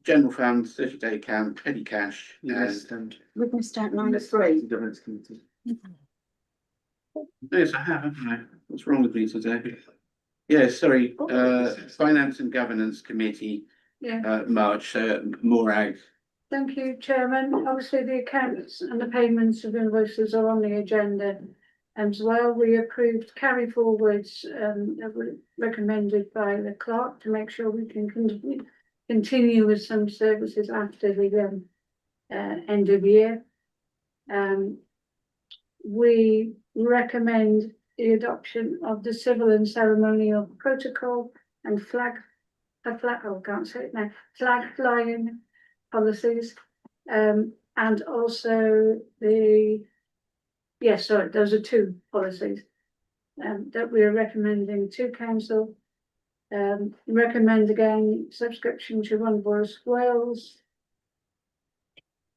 General fund, 30-day account, petty cash. Yes, and We've missed out 9.3. governance committee. Yes, I have, haven't I? What's wrong with me today? Yeah, sorry, Finance and Governance Committee, Yeah, March, Morag. thank you, Chairman. Obviously, the accounts and the payments of invoices are on the agenda as well. We approved carry forwards that were recommended by the clerk to make sure we can continue with some services after the end of year. We recommend the adoption of the civil and ceremonial protocol and flag flying policies. And also those are two policies that we are recommending to council. Recommend again subscription to Run Boris Wales.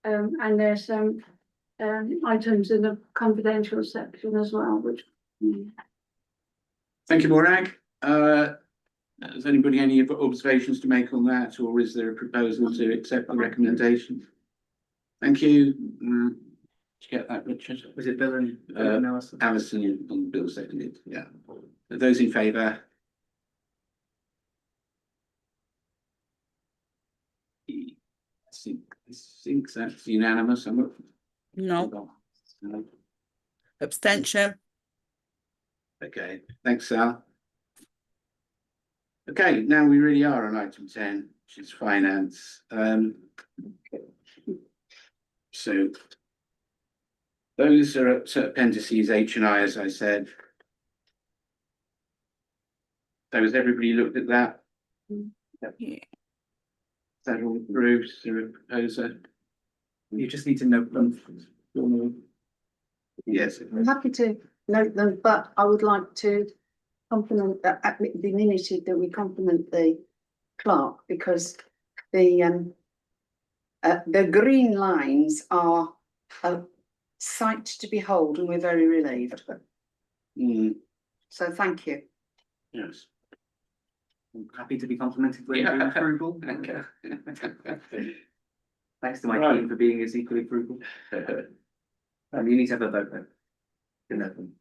And there's some items in the confidential section as well, which. Thank you, Morag. Has anybody any observations to make on that, or is there a proposal to accept the recommendation? Thank you. Did you get that, Richard? Was it Bill and Alison? Alison and Bill seconded, yeah. Are those in favour? I think that's unanimous. No. Abstention. Okay, thanks, Sal. Okay, now we really are on item 10, which is finance. So those are appendices H and I, as I said. So has everybody looked at that? Yeah. Is that all approved? Is there a proposer? You just need to note them. Yes. I'm happy to note them, but I would like to compliment be minuted that we compliment the clerk, because the green lines are a sight to behold, and we're very relieved. So thank you. Yes. I'm happy to be complimented with Yeah. being frugal. Okay. Thanks to my Right. team for being as equally frugal. You need to have a vote though. To note them.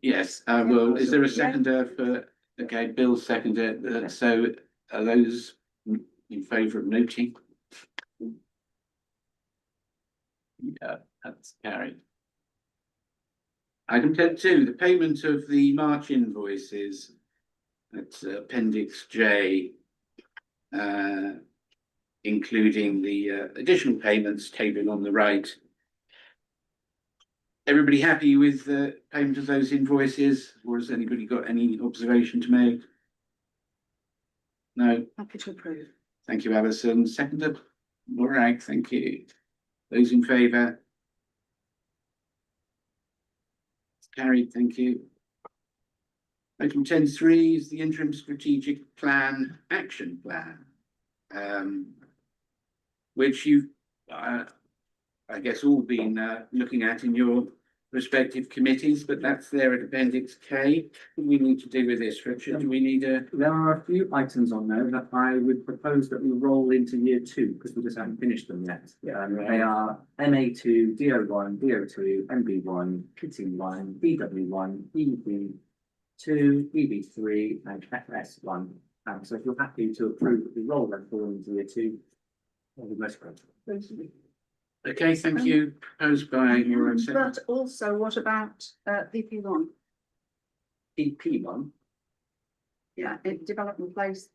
Yes, well, is there a seconder for, okay, Bill seconded, so are those in favour of noting? Yeah, that's carried. Item 10.2, the payment of the March invoices. That's Appendix J, including the additional payments tabled on the right. Everybody happy with the payment of those invoices, or has anybody got any observation to make? No, Happy to approve. thank you, Alison. Seconded, Morag, thank you. Those in favour? Carried, thank you. Item 10.3 is the interim strategic plan action plan, which you've, I guess, all been looking at in your respective committees, but that's there at Appendix K. What do we need to do with this, Richard? Do we need a? There are a few items on there that I would propose that we roll into year 2, because we just haven't finished them yet. They are MA2, DO1, DO2, MB1, PT1, BW1, EB2, EB3, and FS1. So if you're happy to approve that we roll them forward into year 2, I'll be most grateful. Okay, thank you. Proposed by your own secretary. But also, what about PP1? EP1. Yeah, development place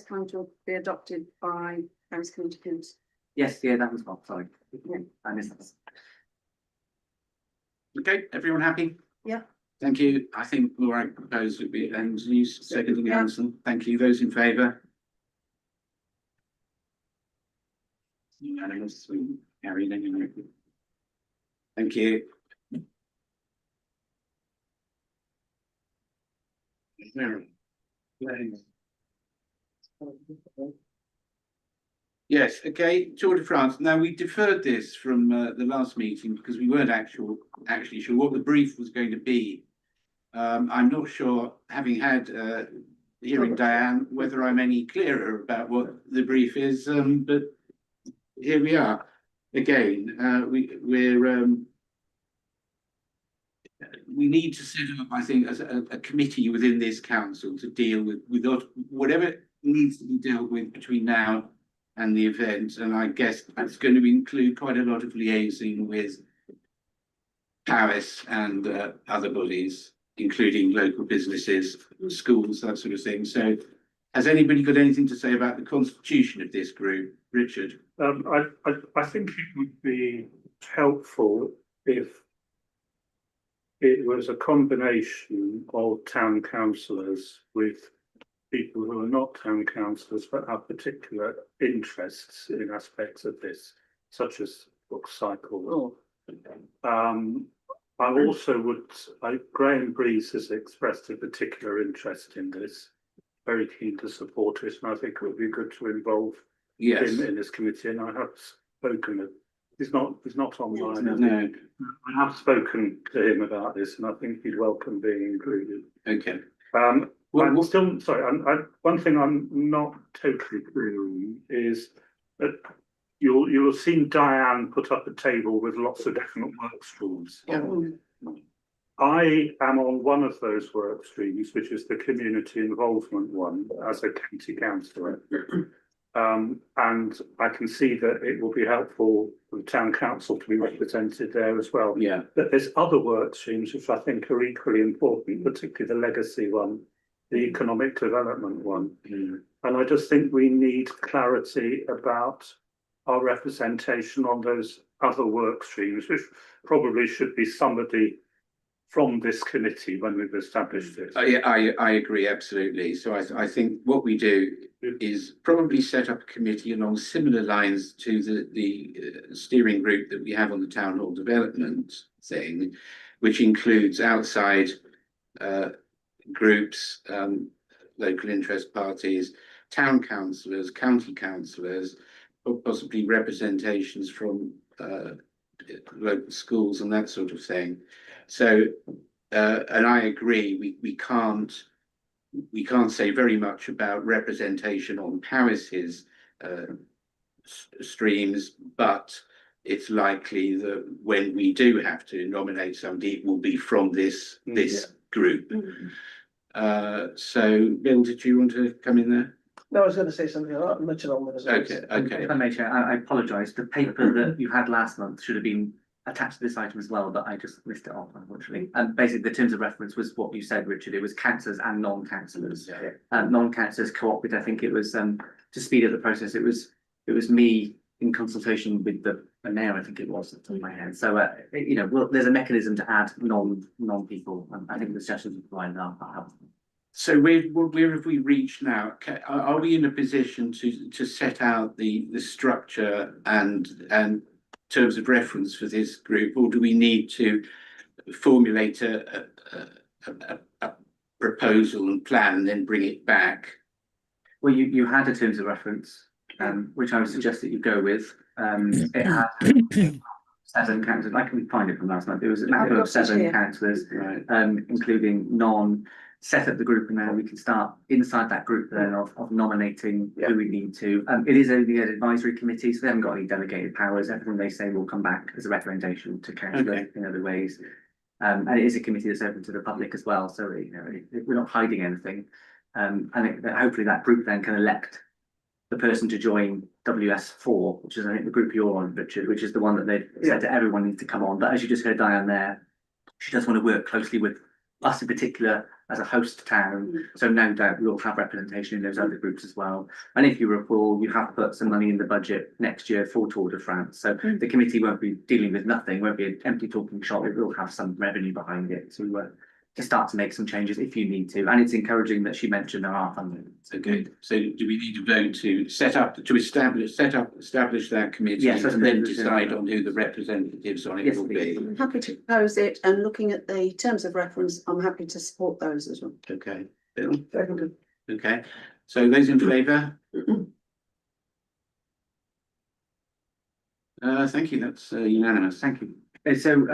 plan to be adopted by Paris Committee. Yes, yeah, that was one. Sorry, Yeah. I missed that. Okay, everyone happy? Yeah. Thank you. I think Laura proposed it be and you seconding Yeah. Alison. Thank you. Those in favour? Unanimous. Carried anyway. Thank you. Yes, okay, Tour de France. Now, we deferred this from the last meeting because we weren't actually sure what the brief was going to be. I'm not sure, having had hearing Diane, whether I'm any clearer about what the brief is, but here we are. Again, we need to set up, I think, as a committee within this council to deal with whatever needs to be dealt with between now and the event. And I guess that's going to include quite a lot of liaising with Paris and other bodies, including local businesses, schools, that sort of thing. So has anybody got anything to say about the constitution of this group? Richard? I think it would be helpful if it was a combination of town councillors with people who are not town councillors but have particular interests in aspects of this, such as book cycles. I also Graham Breeze has expressed a particular interest in this, very keen to support it, and I think it would be good to involve him in this committee. And I have spoken. He's not online. No. I have spoken to him about this, and I think he'd welcome being included. Okay. I'm still sorry. One thing I'm not totally clear on is that you'll have seen Diane put up a table with lots of different work streams. Yeah. I am on one of those work streams, which is the community involvement one, as a county councillor. And I can see that it will be helpful for the town council to be represented there as well. Yeah. But there's other work streams which I think are equally important, particularly the legacy one, the economic development one. And I just think we need clarity about our representation on those other work streams, which probably should be somebody from this committee when we've established it. I agree, absolutely. So I think what we do is probably set up a committee along similar lines to the steering group that we have on the town hall development thing, which includes outside groups, local interest parties, town councillors, county councillors, possibly representations from local schools and that sort of thing. So, and I agree, we can't say very much about representation on Paris's streams, but it's likely that when we do have to nominate somebody, it will be from this group. So, Bill, did you want to come in there? No, I was going to say something much along those lines. Okay. If I may, Chair, I apologise. The paper that you had last month should have been attached to this item as well, but I just missed it off, unfortunately. And basically, the terms of reference was what you said, Richard. It was councillors and non-councillors. Non-councillors co-opted. I think it was to speed up the process. It was me in consultation with the mayor. I think it was off the top of my head. So there's a mechanism to add non-people. I think the suggestions we provided are helpful. So where have we reached now? Are we in a position to set out the structure and terms of reference for this group, or do we need to formulate a proposal and plan and then bring it back? Well, you had a terms of reference, which I would suggest that you go with. It had 7 councillors. I can find it from last month. It was a number of 7 councillors, including non. Set up the group, and then we can start inside that group then of nominating who we need to. It is only an advisory committee, so they haven't got any delegated powers. Everything they say will come back as a recommendation to council in other ways. And it is a committee that's open to the public as well, so we're not hiding anything. And hopefully that group then can elect the person to join WS4, which is I think the group you're on, Richard, which is the one that they've said to everyone needs to come on. But as you just heard Diane there, she does want to work closely with us in particular as a host town, so no doubt we'll have representation in those other groups as well. And if you recall, you have put some money in the budget next year for Tour de France, so the committee won't be dealing with nothing, won't be an empty talking shop. It will have some revenue behind it to start to make some changes if you need to. And it's encouraging that she mentioned there are funding. Okay, so do we need to vote to establish that committee and then decide on who the representatives on it will be? I'm happy to propose it, and looking at the terms of reference, I'm happy to support those as well. Okay, Bill? Seconded. Okay, So those in favour? Thank you, that's unanimous. Thank you. So,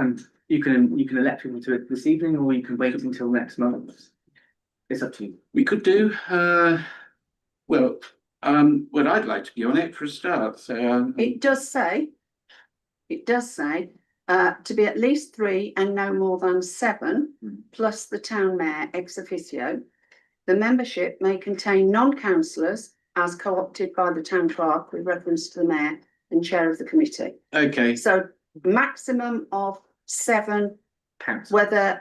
you can elect people to it this evening, or you can wait until next month. It's up to you. We could do, well, I'd like to be on it for a start, so. It does say, to be at least 3 and no more than 7, plus the town mayor ex officio. The membership may contain non-councillors as co-opted by the town clerk with reference to the mayor and chair of the committee. Okay, So maximum of 7, Counts. whether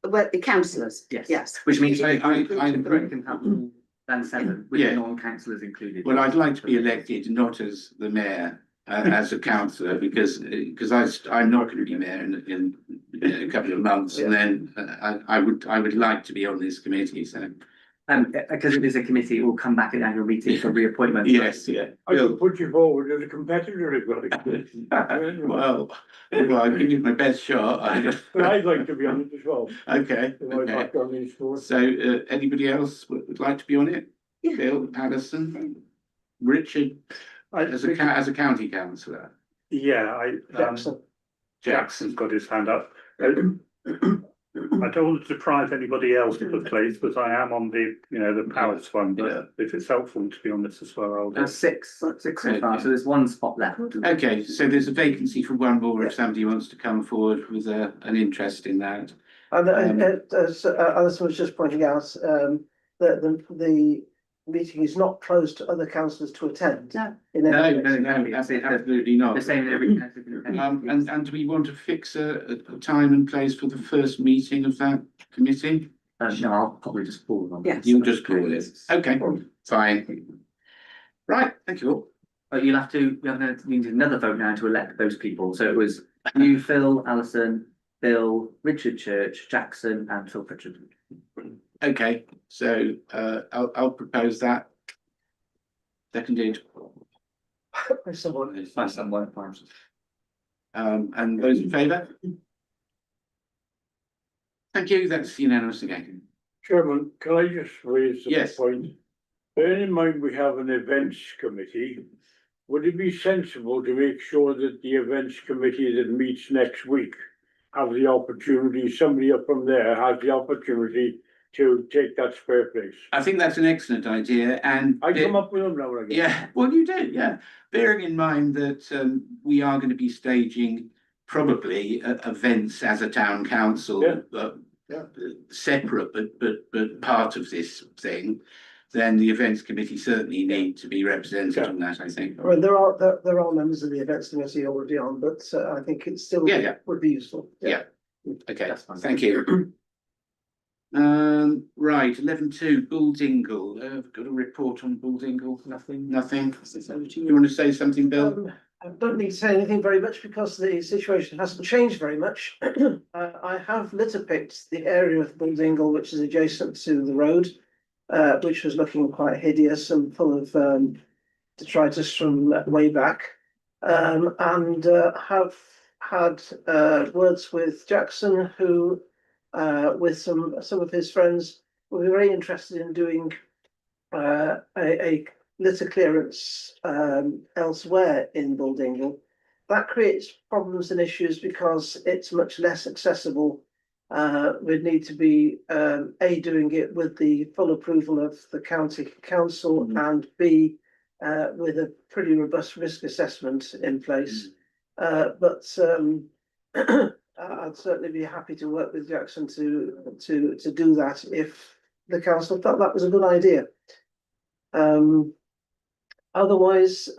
the councillors. Yes. Yes. Which means I- you can have more than 7 with Yeah. non-councillors included. well, I'd like to be elected not as the mayor, as a councillor, because I'm not going to be mayor in a couple of months, and then I would like to be on this committee, so. Because it is a committee, it will come back at annual meeting for reappointment. Yes, yeah. I could put you forward as a competitor if you like. Well, I'll give you my best shot. But I'd like to be on it as well. Okay, My okay. background in sports. So, anybody else would like to be on it? Yeah. Bill, Alison, Richard, as a county councillor, Yeah, Jackson. Jackson's got his hand up. I don't want to deprive anybody else of the place, but I am on the, the Powers one, but if it's helpful to be on this as well, I'll do. 6 so far, so there's 1 spot left. Okay, so there's a vacancy for one more if somebody wants to come forward with an interest in that. And as Alison was just pointing out, that the meeting is not closed to other councillors to attend. No. In any case. No, absolutely not. The same in every council. And do we want to fix a time and place for the first meeting of that committee? No, I'll probably just forward on. Yes. You'll just call it. Okay, fine. Right, thank you all. But you need another vote now to elect those people. So it was you, Phil, Alison, Bill, Richard Church, Jackson, and Phil Pritchard. Okay, so I'll propose that. Seconded. By someone. By someone. And those in favour? Thank you, that's unanimous again. Chairman, can I just raise a Yes. point? Bearing in mind we have an events committee, would it be sensible to make sure that the events committee that meets next week have the opportunity, somebody up from there has the opportunity to take that spare place? I think that's an excellent idea, and I come up with them now and again. yeah, well, you do, yeah. Bearing in mind that we are going to be staging probably events as a town council, separate but part of this thing, then the events committee certainly need to be represented on that, I think. Well, there are members of the events committee already on, but I think it still would be useful. Yeah. Okay, That's fine. thank you. Right, 11.2, Bull Dingle. I've got a report on Bull Dingle. Nothing. You want to say something, Bill? I don't need to say anything very much because the situation hasn't changed very much. I have litter picked the area of Bull Dingle, which is adjacent to the road, which was looking quite hideous and full of detritus from way back. And have had words with Jackson, who with some of his friends were very interested in doing a litter clearance elsewhere in Bull Dingle. That creates problems and issues because it's much less accessible. We'd need to be doing it with the full approval of the county council and B with a pretty robust risk assessment in place. But I'd certainly be happy to work with Jackson to do that if the council thought that was a good idea. Otherwise,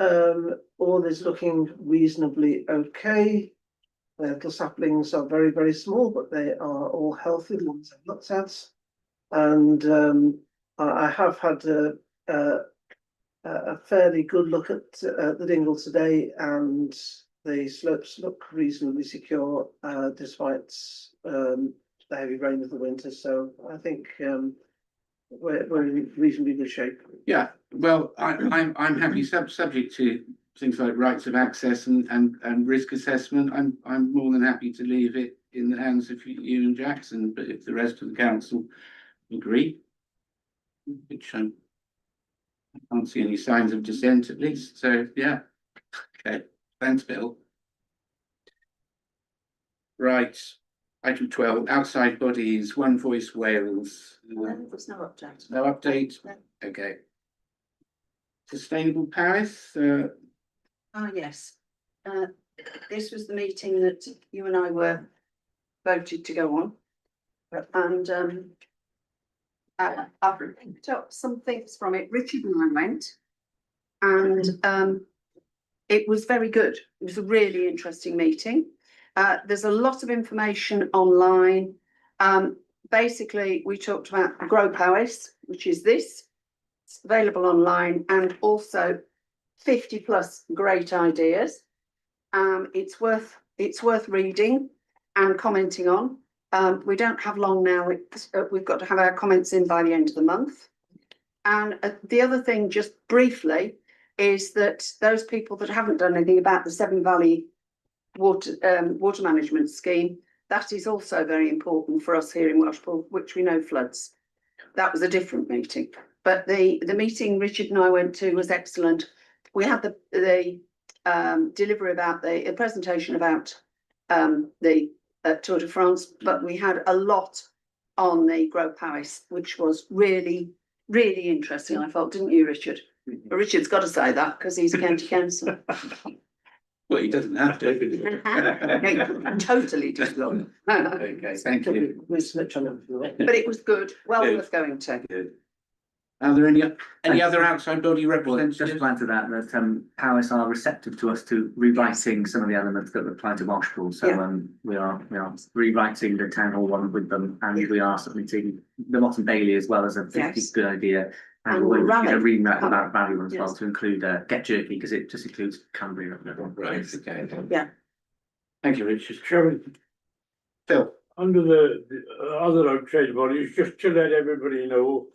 all is looking reasonably okay. The little saplings are very, very small, but they are all healthy, the ones I've looked at. And I have had a fairly good look at the dingle today, and the slopes look reasonably secure despite the heavy rain of the winter. So I think we're in reasonably good shape. Yeah, well, I'm happy subject to things like rights of access and risk assessment. I'm more than happy to leave it in the hands of you and Jackson, but if the rest of the council agree. which I can't see any signs of dissent at least, so yeah. Okay, thanks, Bill. Right, item 12, outside bodies, One Voice Wales. There's no update. No update? No. Okay. Sustainable Paris, Ah, yes. This was the meeting that you and I were voted to go on. And I've picked up some things from it. Richard and I went. And it was very good. It was a really interesting meeting. There's a lot of information online. Basically, we talked about Grow Paris, which is this. It's available online, and also 50+ great ideas. It's worth reading and commenting on. We don't have long now. We've got to have our comments in by the end of the month. And the other thing, just briefly, is that those people that haven't done anything about the Severn Valley water management scheme, that is also very important for us here in Welshpool, which we know floods. That was a different meeting, but the meeting Richard and I went to was excellent. We had the delivery about the presentation about the Tour de France, but we had a lot on the Grow Paris, which was really, really interesting. I felt, didn't you, Richard? But Richard's got to say that because he's a county councillor. well, he doesn't have to. No, totally dislike. Okay, thank you. But it was good, well Good. worth going to. Good. Are there any other outside body Well, just representatives? to add to that, Paris are receptive to us to rewriting some of the elements that apply to Welshpool. So Yeah. we are rewriting the town hall one with them, and we are submitting the Mott Bailey as well as a 50 Yes. good idea. And And we're Raleigh. rewrite about Valley one as well Yes. to include Get Jerky, because it just includes Cumbria. Right, okay. Yeah. Thank you, Richard. Chairman, Phil, under the other outside bodies, just to let everybody know,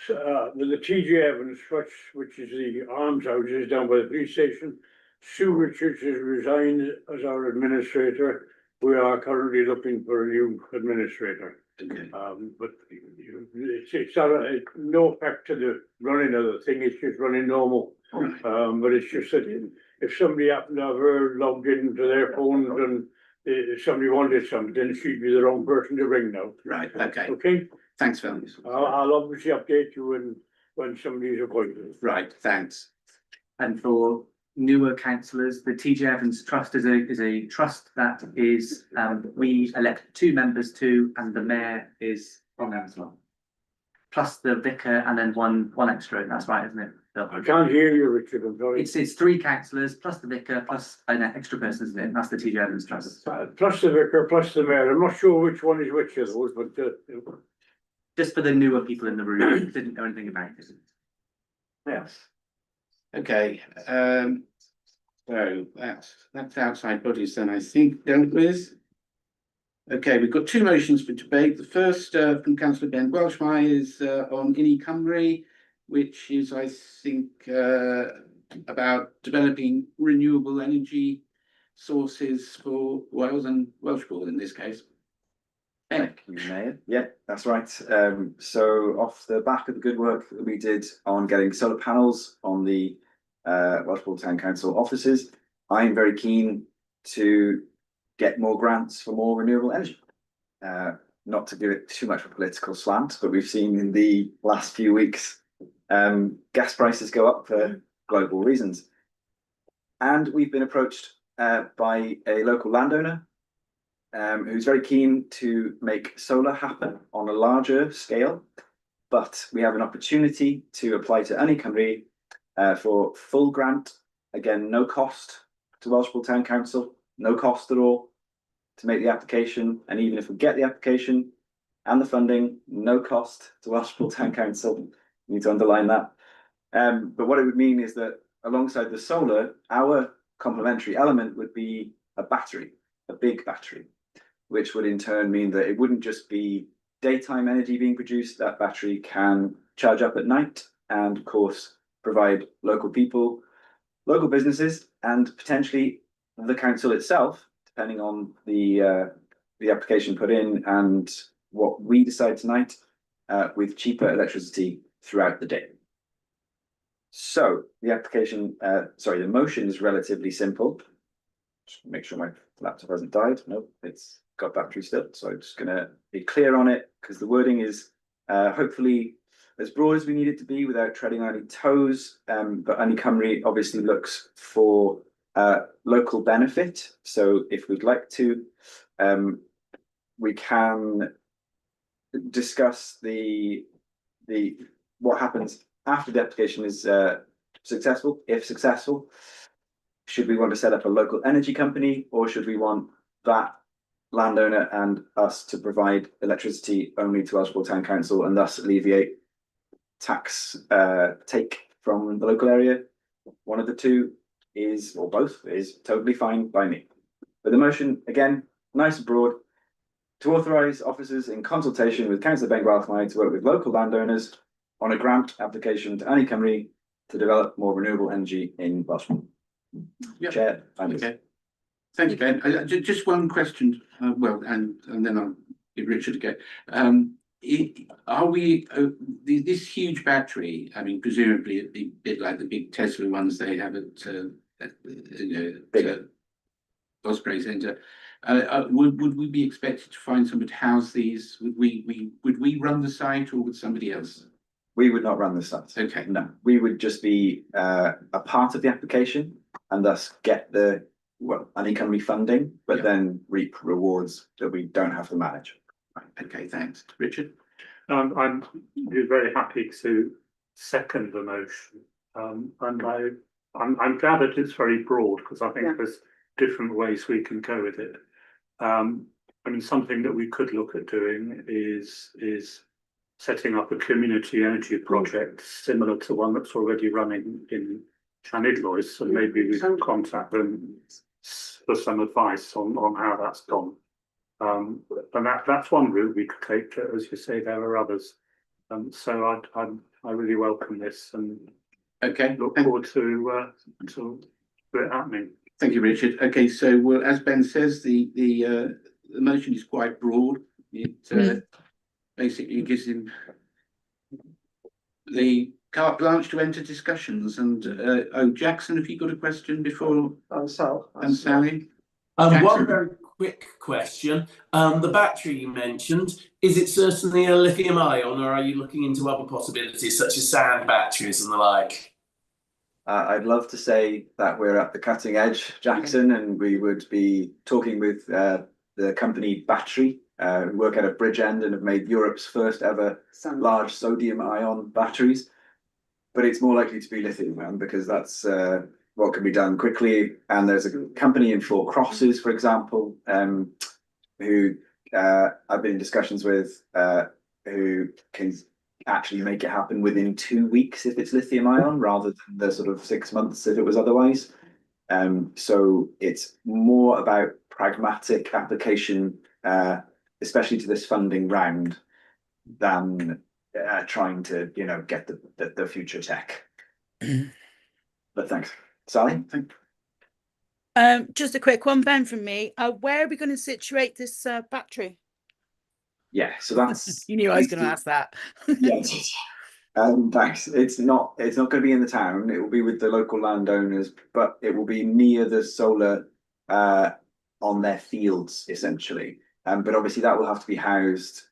the TJ Evans Trust, which is the arms houses down by the police station, Sue Richards has resigned as our administrator. We are currently looking for a new administrator. okay. But it's no effect to the running of the thing, it's just running normal. Right. But it's just that if somebody happened to have her logged into their phones and if somebody wanted something, she'd be the wrong person to ring now. Right, okay. Okay, Thanks, Phil. I'll obviously update you when somebody's appointed. Right, thanks. And for newer councillors, the TJ Evans Trust is a trust that is we elect 2 members to, and the mayor is on there as well. Plus the vicar and then one extra. That's right, isn't it, Phil? I can't hear you, Richard, I'm sorry. It's 3 councillors plus the vicar plus an extra person, isn't it? That's the TJ Evans Trust. Plus the vicar, plus the mayor. I'm not sure which one is which of those, but Just for the newer people in the room, didn't know anything about it. yes. Okay, so that's outside bodies then, I think, dealt with. Okay, we've got 2 motions for debate. The first from Councillor Ben Welshmeyer is on Inni Cymru, which is, I think, about developing renewable energy sources for Wales and Welshpool in this case. Thank you, Mayor. Yeah, that's right. So off the back of the good work that we did on getting solar panels on the Welshpool Town Council offices, I'm very keen to get more grants for more renewable energy. Not to give it too much of a political slant, but we've seen in the last few weeks gas prices go up for global reasons. And we've been approached by a local landowner who's very keen to make solar happen on a larger scale, but we have an opportunity to apply to Inni Cymru for full grant. Again, no cost to Welshpool Town Council, no cost at all to make the application, and even if we get the application and the funding, no cost to Welshpool Town Council. We need to underline that. But what it would mean is that alongside the solar, our complementary element would be a battery, a big battery, which would in turn mean that it wouldn't just be daytime energy being produced. That battery can charge up at night and, of course, provide local people, local businesses, and potentially the council itself, depending on the application put in and what we decide tonight, with cheaper electricity throughout the day. So the the motion is relatively simple. Just make sure my laptop hasn't died. Nope, it's got battery still. So I'm just gonna be clear on it because the wording is hopefully as broad as we need it to be without treading on any toes. But Ynni Cymru obviously looks for local benefit. So if we'd like to, we can discuss the what happens after the application is successful. If successful, should we want to set up a local energy company, or should we want that landowner and us to provide electricity only to Welshpool Town Council and thus alleviate tax take from the local area? One of the two is, or both, is totally fine by me. But the motion, again, nice and broad, to authorise officers in consultation with Councillor Ben Gwalchmai to work with local landowners on a grant application to Ynni Cymru to develop more renewable energy in Welshpool. Yep. Chair, thank you. Okay. Thank you, Ben. Just one question, well, and then I'll give Richard a go. Are we, this huge battery, I mean, presumably it'd be a bit like the big Tesla ones they have at Osprey Centre. Would we be expected to find somebody to house these? Would we run the site, or would somebody else? We would not run the site. Okay. No, we would just be a part of the application and thus get the Ynni Cymru funding, but then reap rewards that we don't have to manage. Right. Okay, thanks. Richard? I'm very happy to second the motion. And I'm glad that it's very broad, because I think there's different ways we can go with it. I mean, something that we could look at doing is setting up a community energy project similar to one that's already running in Llanidloes, and maybe we can contact them for some advice on how that's gone. And that's one route we could take. As you say, there are others. So I really welcome this and look forward to it happening. Thank you, Richard. Okay, so well, as Ben says, the motion is quite broad. It basically gives him the carte blanche to enter discussions. And Jackson, have you got a question before? And Sal. And Sally? One very quick question. The battery you mentioned, is it certainly a lithium ion, or are you looking into other possibilities such as sand batteries and the like? I'd love to say that we're at the cutting edge, Jackson, and we would be talking with the company Battery, who work out of Bridgend and have made Europe's first ever large sodium ion batteries. But it's more likely to be lithium ion because that's what can be done quickly. And there's a company in Four Crosses, for example, who I've been in discussions with, who can actually make it happen within 2 weeks if it's lithium ion, rather than the sort of 6 months if it was otherwise. So it's more about pragmatic application, especially to this funding round, than trying to, get the future tech. But thanks. Sally? Just a quick one, Ben, from me. Where are we going to situate this battery? Yeah, so that's You knew I was going to ask that. Yes. Thanks. It's not going to be in the town. It will be with the local landowners, but it will be near the solar on their fields, essentially. But obviously that will have to be housed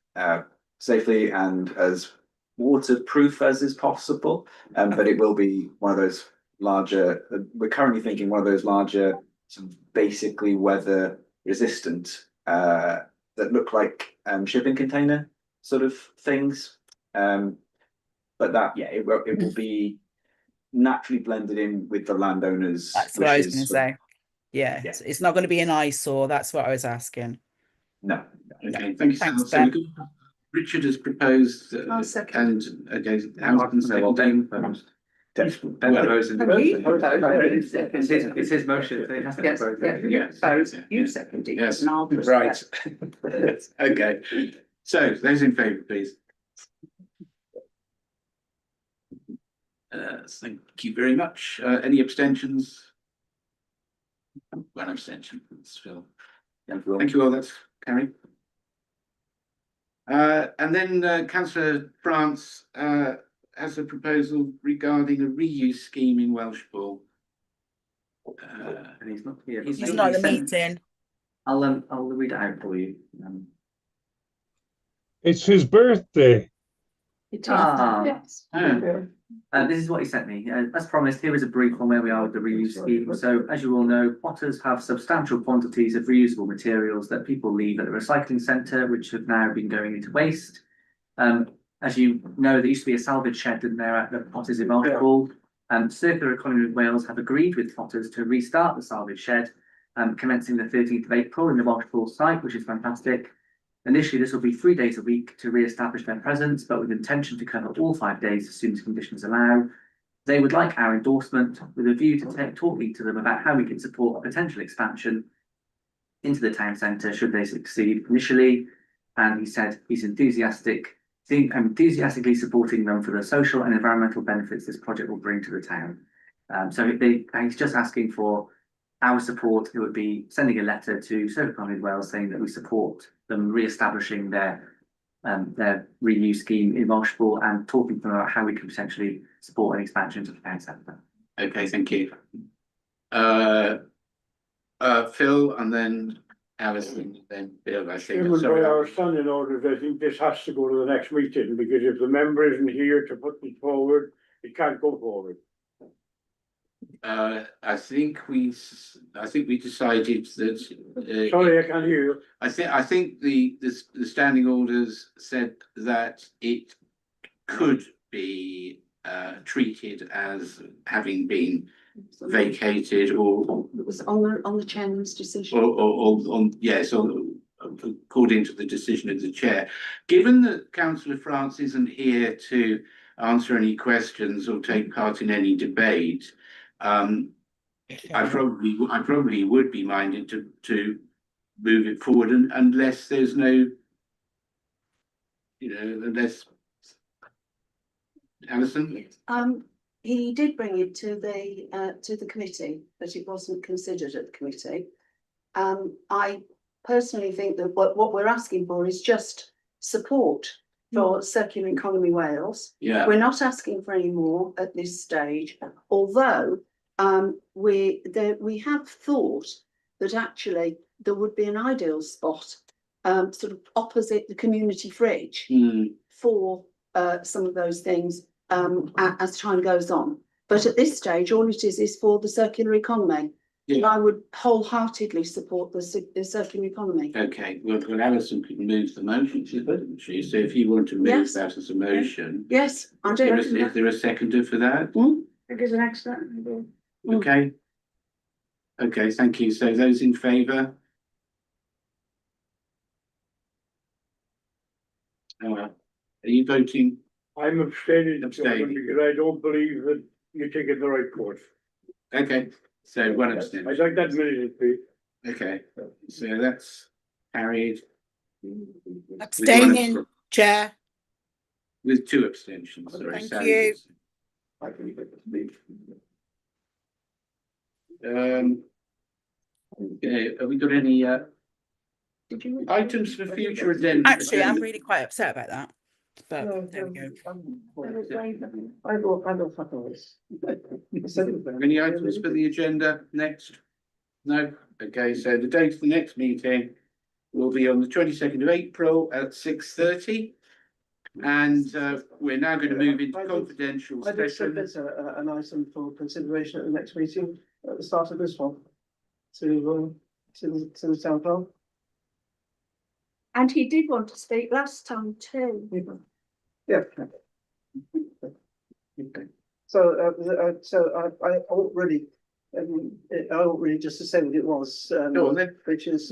safely and as waterproof as is possible. But it will be one of those larger, we're currently thinking one of those larger, sort of basically weather resistant that look like shipping container sort of things. But that, it will be naturally blended in with the landowners. That's what I was going to say. Yeah, it's not going to be an eyesore. That's what I was asking. No. Okay, thank you. Thanks, So Richard has proposed, and okay, Alison seconding. It's his motion, so it has to get voted. You second it. Yes, And I'll push right. that. Okay, so those in favour, please. Thank you very much. Any abstentions? One abstention. Phil. Thank you all. That's carried. And then Councillor France has a proposal regarding a reuse scheme in Welshpool. And he's not here. He's not at the meeting. I'll read it out for you. It's his birthday. It is, Ah. yes. This is what he sent me. As promised, here is a brief on where we are with the reuse scheme. So, as you all know, Potters have substantial quantities of reusable materials that people leave at the recycling centre, which have now been going into waste. As you know, there used to be a salvage shed in there at the Potters in Welshpool. Circular Economy of Wales have agreed with Potters to restart the salvage shed, commencing the 13th of April in the Welshpool site, which is fantastic. Initially, this will be 3 days a week to re-establish their presence, but with intention to cover all 5 days as soon as conditions allow. They would like our endorsement with a view to talking to them about how we can support a potential expansion into the town centre should they succeed initially. And he said he's enthusiastically supporting them for the social and environmental benefits this project will bring to the town. He's just asking for our support. It would be sending a letter to Circular Economy of Wales saying that we support them re-establishing their reuse scheme in Welshpool and talking to them about how we can potentially support an expansion to the town centre. Okay, thank you. Phil, and then Alison, then Bill, I think. Chairman, by Sorry. our standing orders, I think this has to go to the next meeting, because if the member isn't here to put it forward, it can't go forward. I think we decided that. Sorry, I can't hear you. I think the standing orders said that it could be treated as having been vacated or It was on the chairman's decision. According to the decision of the chair. Given that Councillor France isn't here to answer any questions or take part in any debate, I probably would be minded to move it forward, unless there's no, unless Alison. He did bring it to the committee, but it wasn't considered at the committee. I personally think that what we're asking for is just support for Circular Economy Wales. Yeah. We're not asking for any more at this stage, although we have thought that actually there would be an ideal spot sort of opposite the community fridge for some of those things as time goes on. But at this stage, all it is for the circular economy. Yeah. And I would wholeheartedly support the circular economy. Okay, well, Alison could move the motion, couldn't she? So if you want to move that as a motion. Yes, I do. Is there a seconder for that? It is an excellent. Okay. Okay, thank you. So those in favour? Are you voting? I'm abstaining, because I don't believe that you're taking the right course. Okay, so one abstention. I'd like that minute, please. Okay, so that's carried. Abstaining, Chair. With 2 abstentions, sorry. Thank you. Okay, have we got any items for future agenda? Actually, I'm really quite upset about that. But there we go. Any items for the agenda next? No? Okay, so the date of the next meeting will be on the 22nd of April at 6:30. And we're now going to move into confidential I did session. submit an item for consideration at the next meeting at the start of this one to the town hall. And he did want to speak last time too. Yeah. So I already just to say what it was, Go on then. which is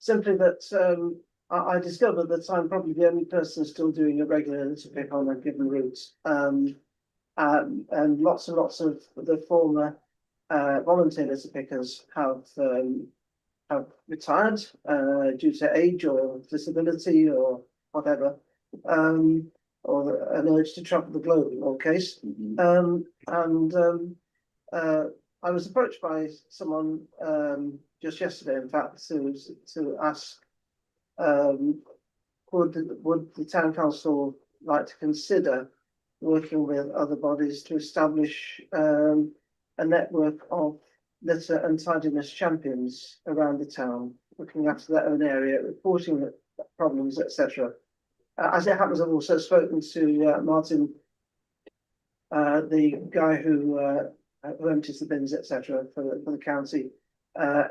simply that I discovered that I'm probably the only person still doing a regular litter pick on a given route, and lots and lots of the former volunteer litter pickers have retired due to age or disability or whatever, or an urge to travel the globe in all case. I was approached by someone just yesterday, in fact, to ask would the town council like to consider working with other bodies to establish a network of litter and tidiness champions around the town, looking after their own area, reporting problems, etc. As it happens, I've also spoken to Martin, the guy who empties the bins, etc., for the county.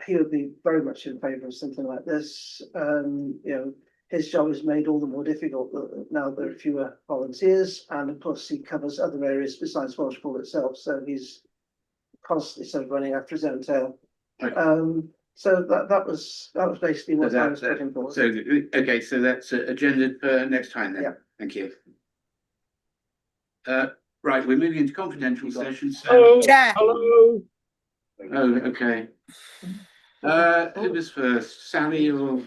He would be very much in favour of something like this. You know, his job is made all the more difficult now there are fewer volunteers, and of course he covers other areas besides Welshpool itself, so he's constantly sort of running after his own tail. Right. So that was basically what I was putting forward. So okay, so that's agenda for next time then. Yeah. Thank you. Right, we're moving into confidential sessions. Hello. Chair. Hello. Oh, okay. Who was first, Sally or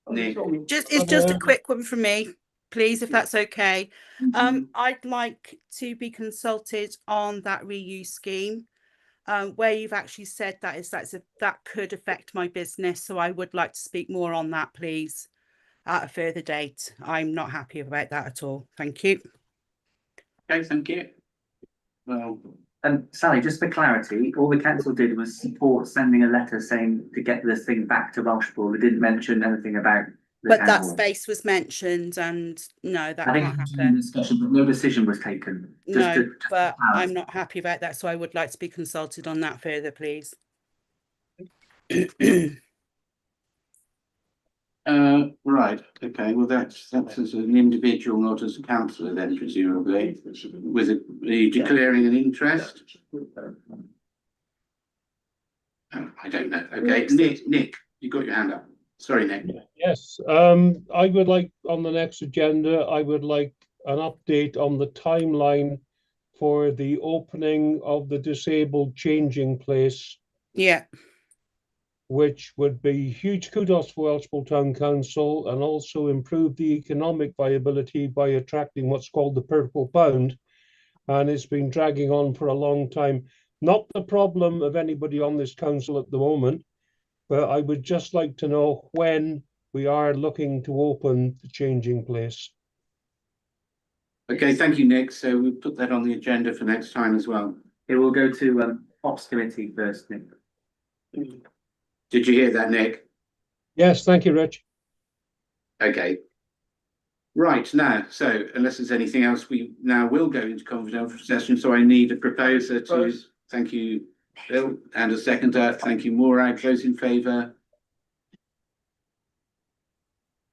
Nick? It's just a quick one from me, please, if that's okay. I'd like to be consulted on that reuse scheme, where you've actually said that could affect my business. So I would like to speak more on that, please, at a further date. I'm not happy about that at all. Thank you. Okay, thank you. Well, Sally, just for clarity, all the council did was support sending a letter saying to get this thing back to Welshpool. They didn't mention anything about the But town that hall. space was mentioned, and no, that I think can't it was in happen. discussion, but no decision was taken. No, just but for I'm clarity. not happy about that, so I would like to be consulted on that further, please. right, okay, well that's as an individual, not as a councillor then presumably. Are you declaring an interest? Oh, I don't know. Okay, Nick, you got your hand up. Sorry, Nick. Yes, I would like on the next agenda, I would like an update on the timeline for the opening of the disabled changing place, Yeah. which would be huge kudos for Welshpool Town Council and also improve the economic viability by attracting what's called the Purple Pound. And it's been dragging on for a long time. Not the problem of anybody on this council at the moment, but I would just like to know when we are looking to open the changing place. Okay, thank you, Nick. So we'll put that on the agenda for next time as well. It will go to Ops Committee first, Nick. Did you hear that, Nick? Yes, thank you, Rich. Okay. Right, now, so unless there's anything else, we now will go into confidential session. So I need a proposer to, thank you, Bill, and a seconder. Thank you, Morag. Those in favour?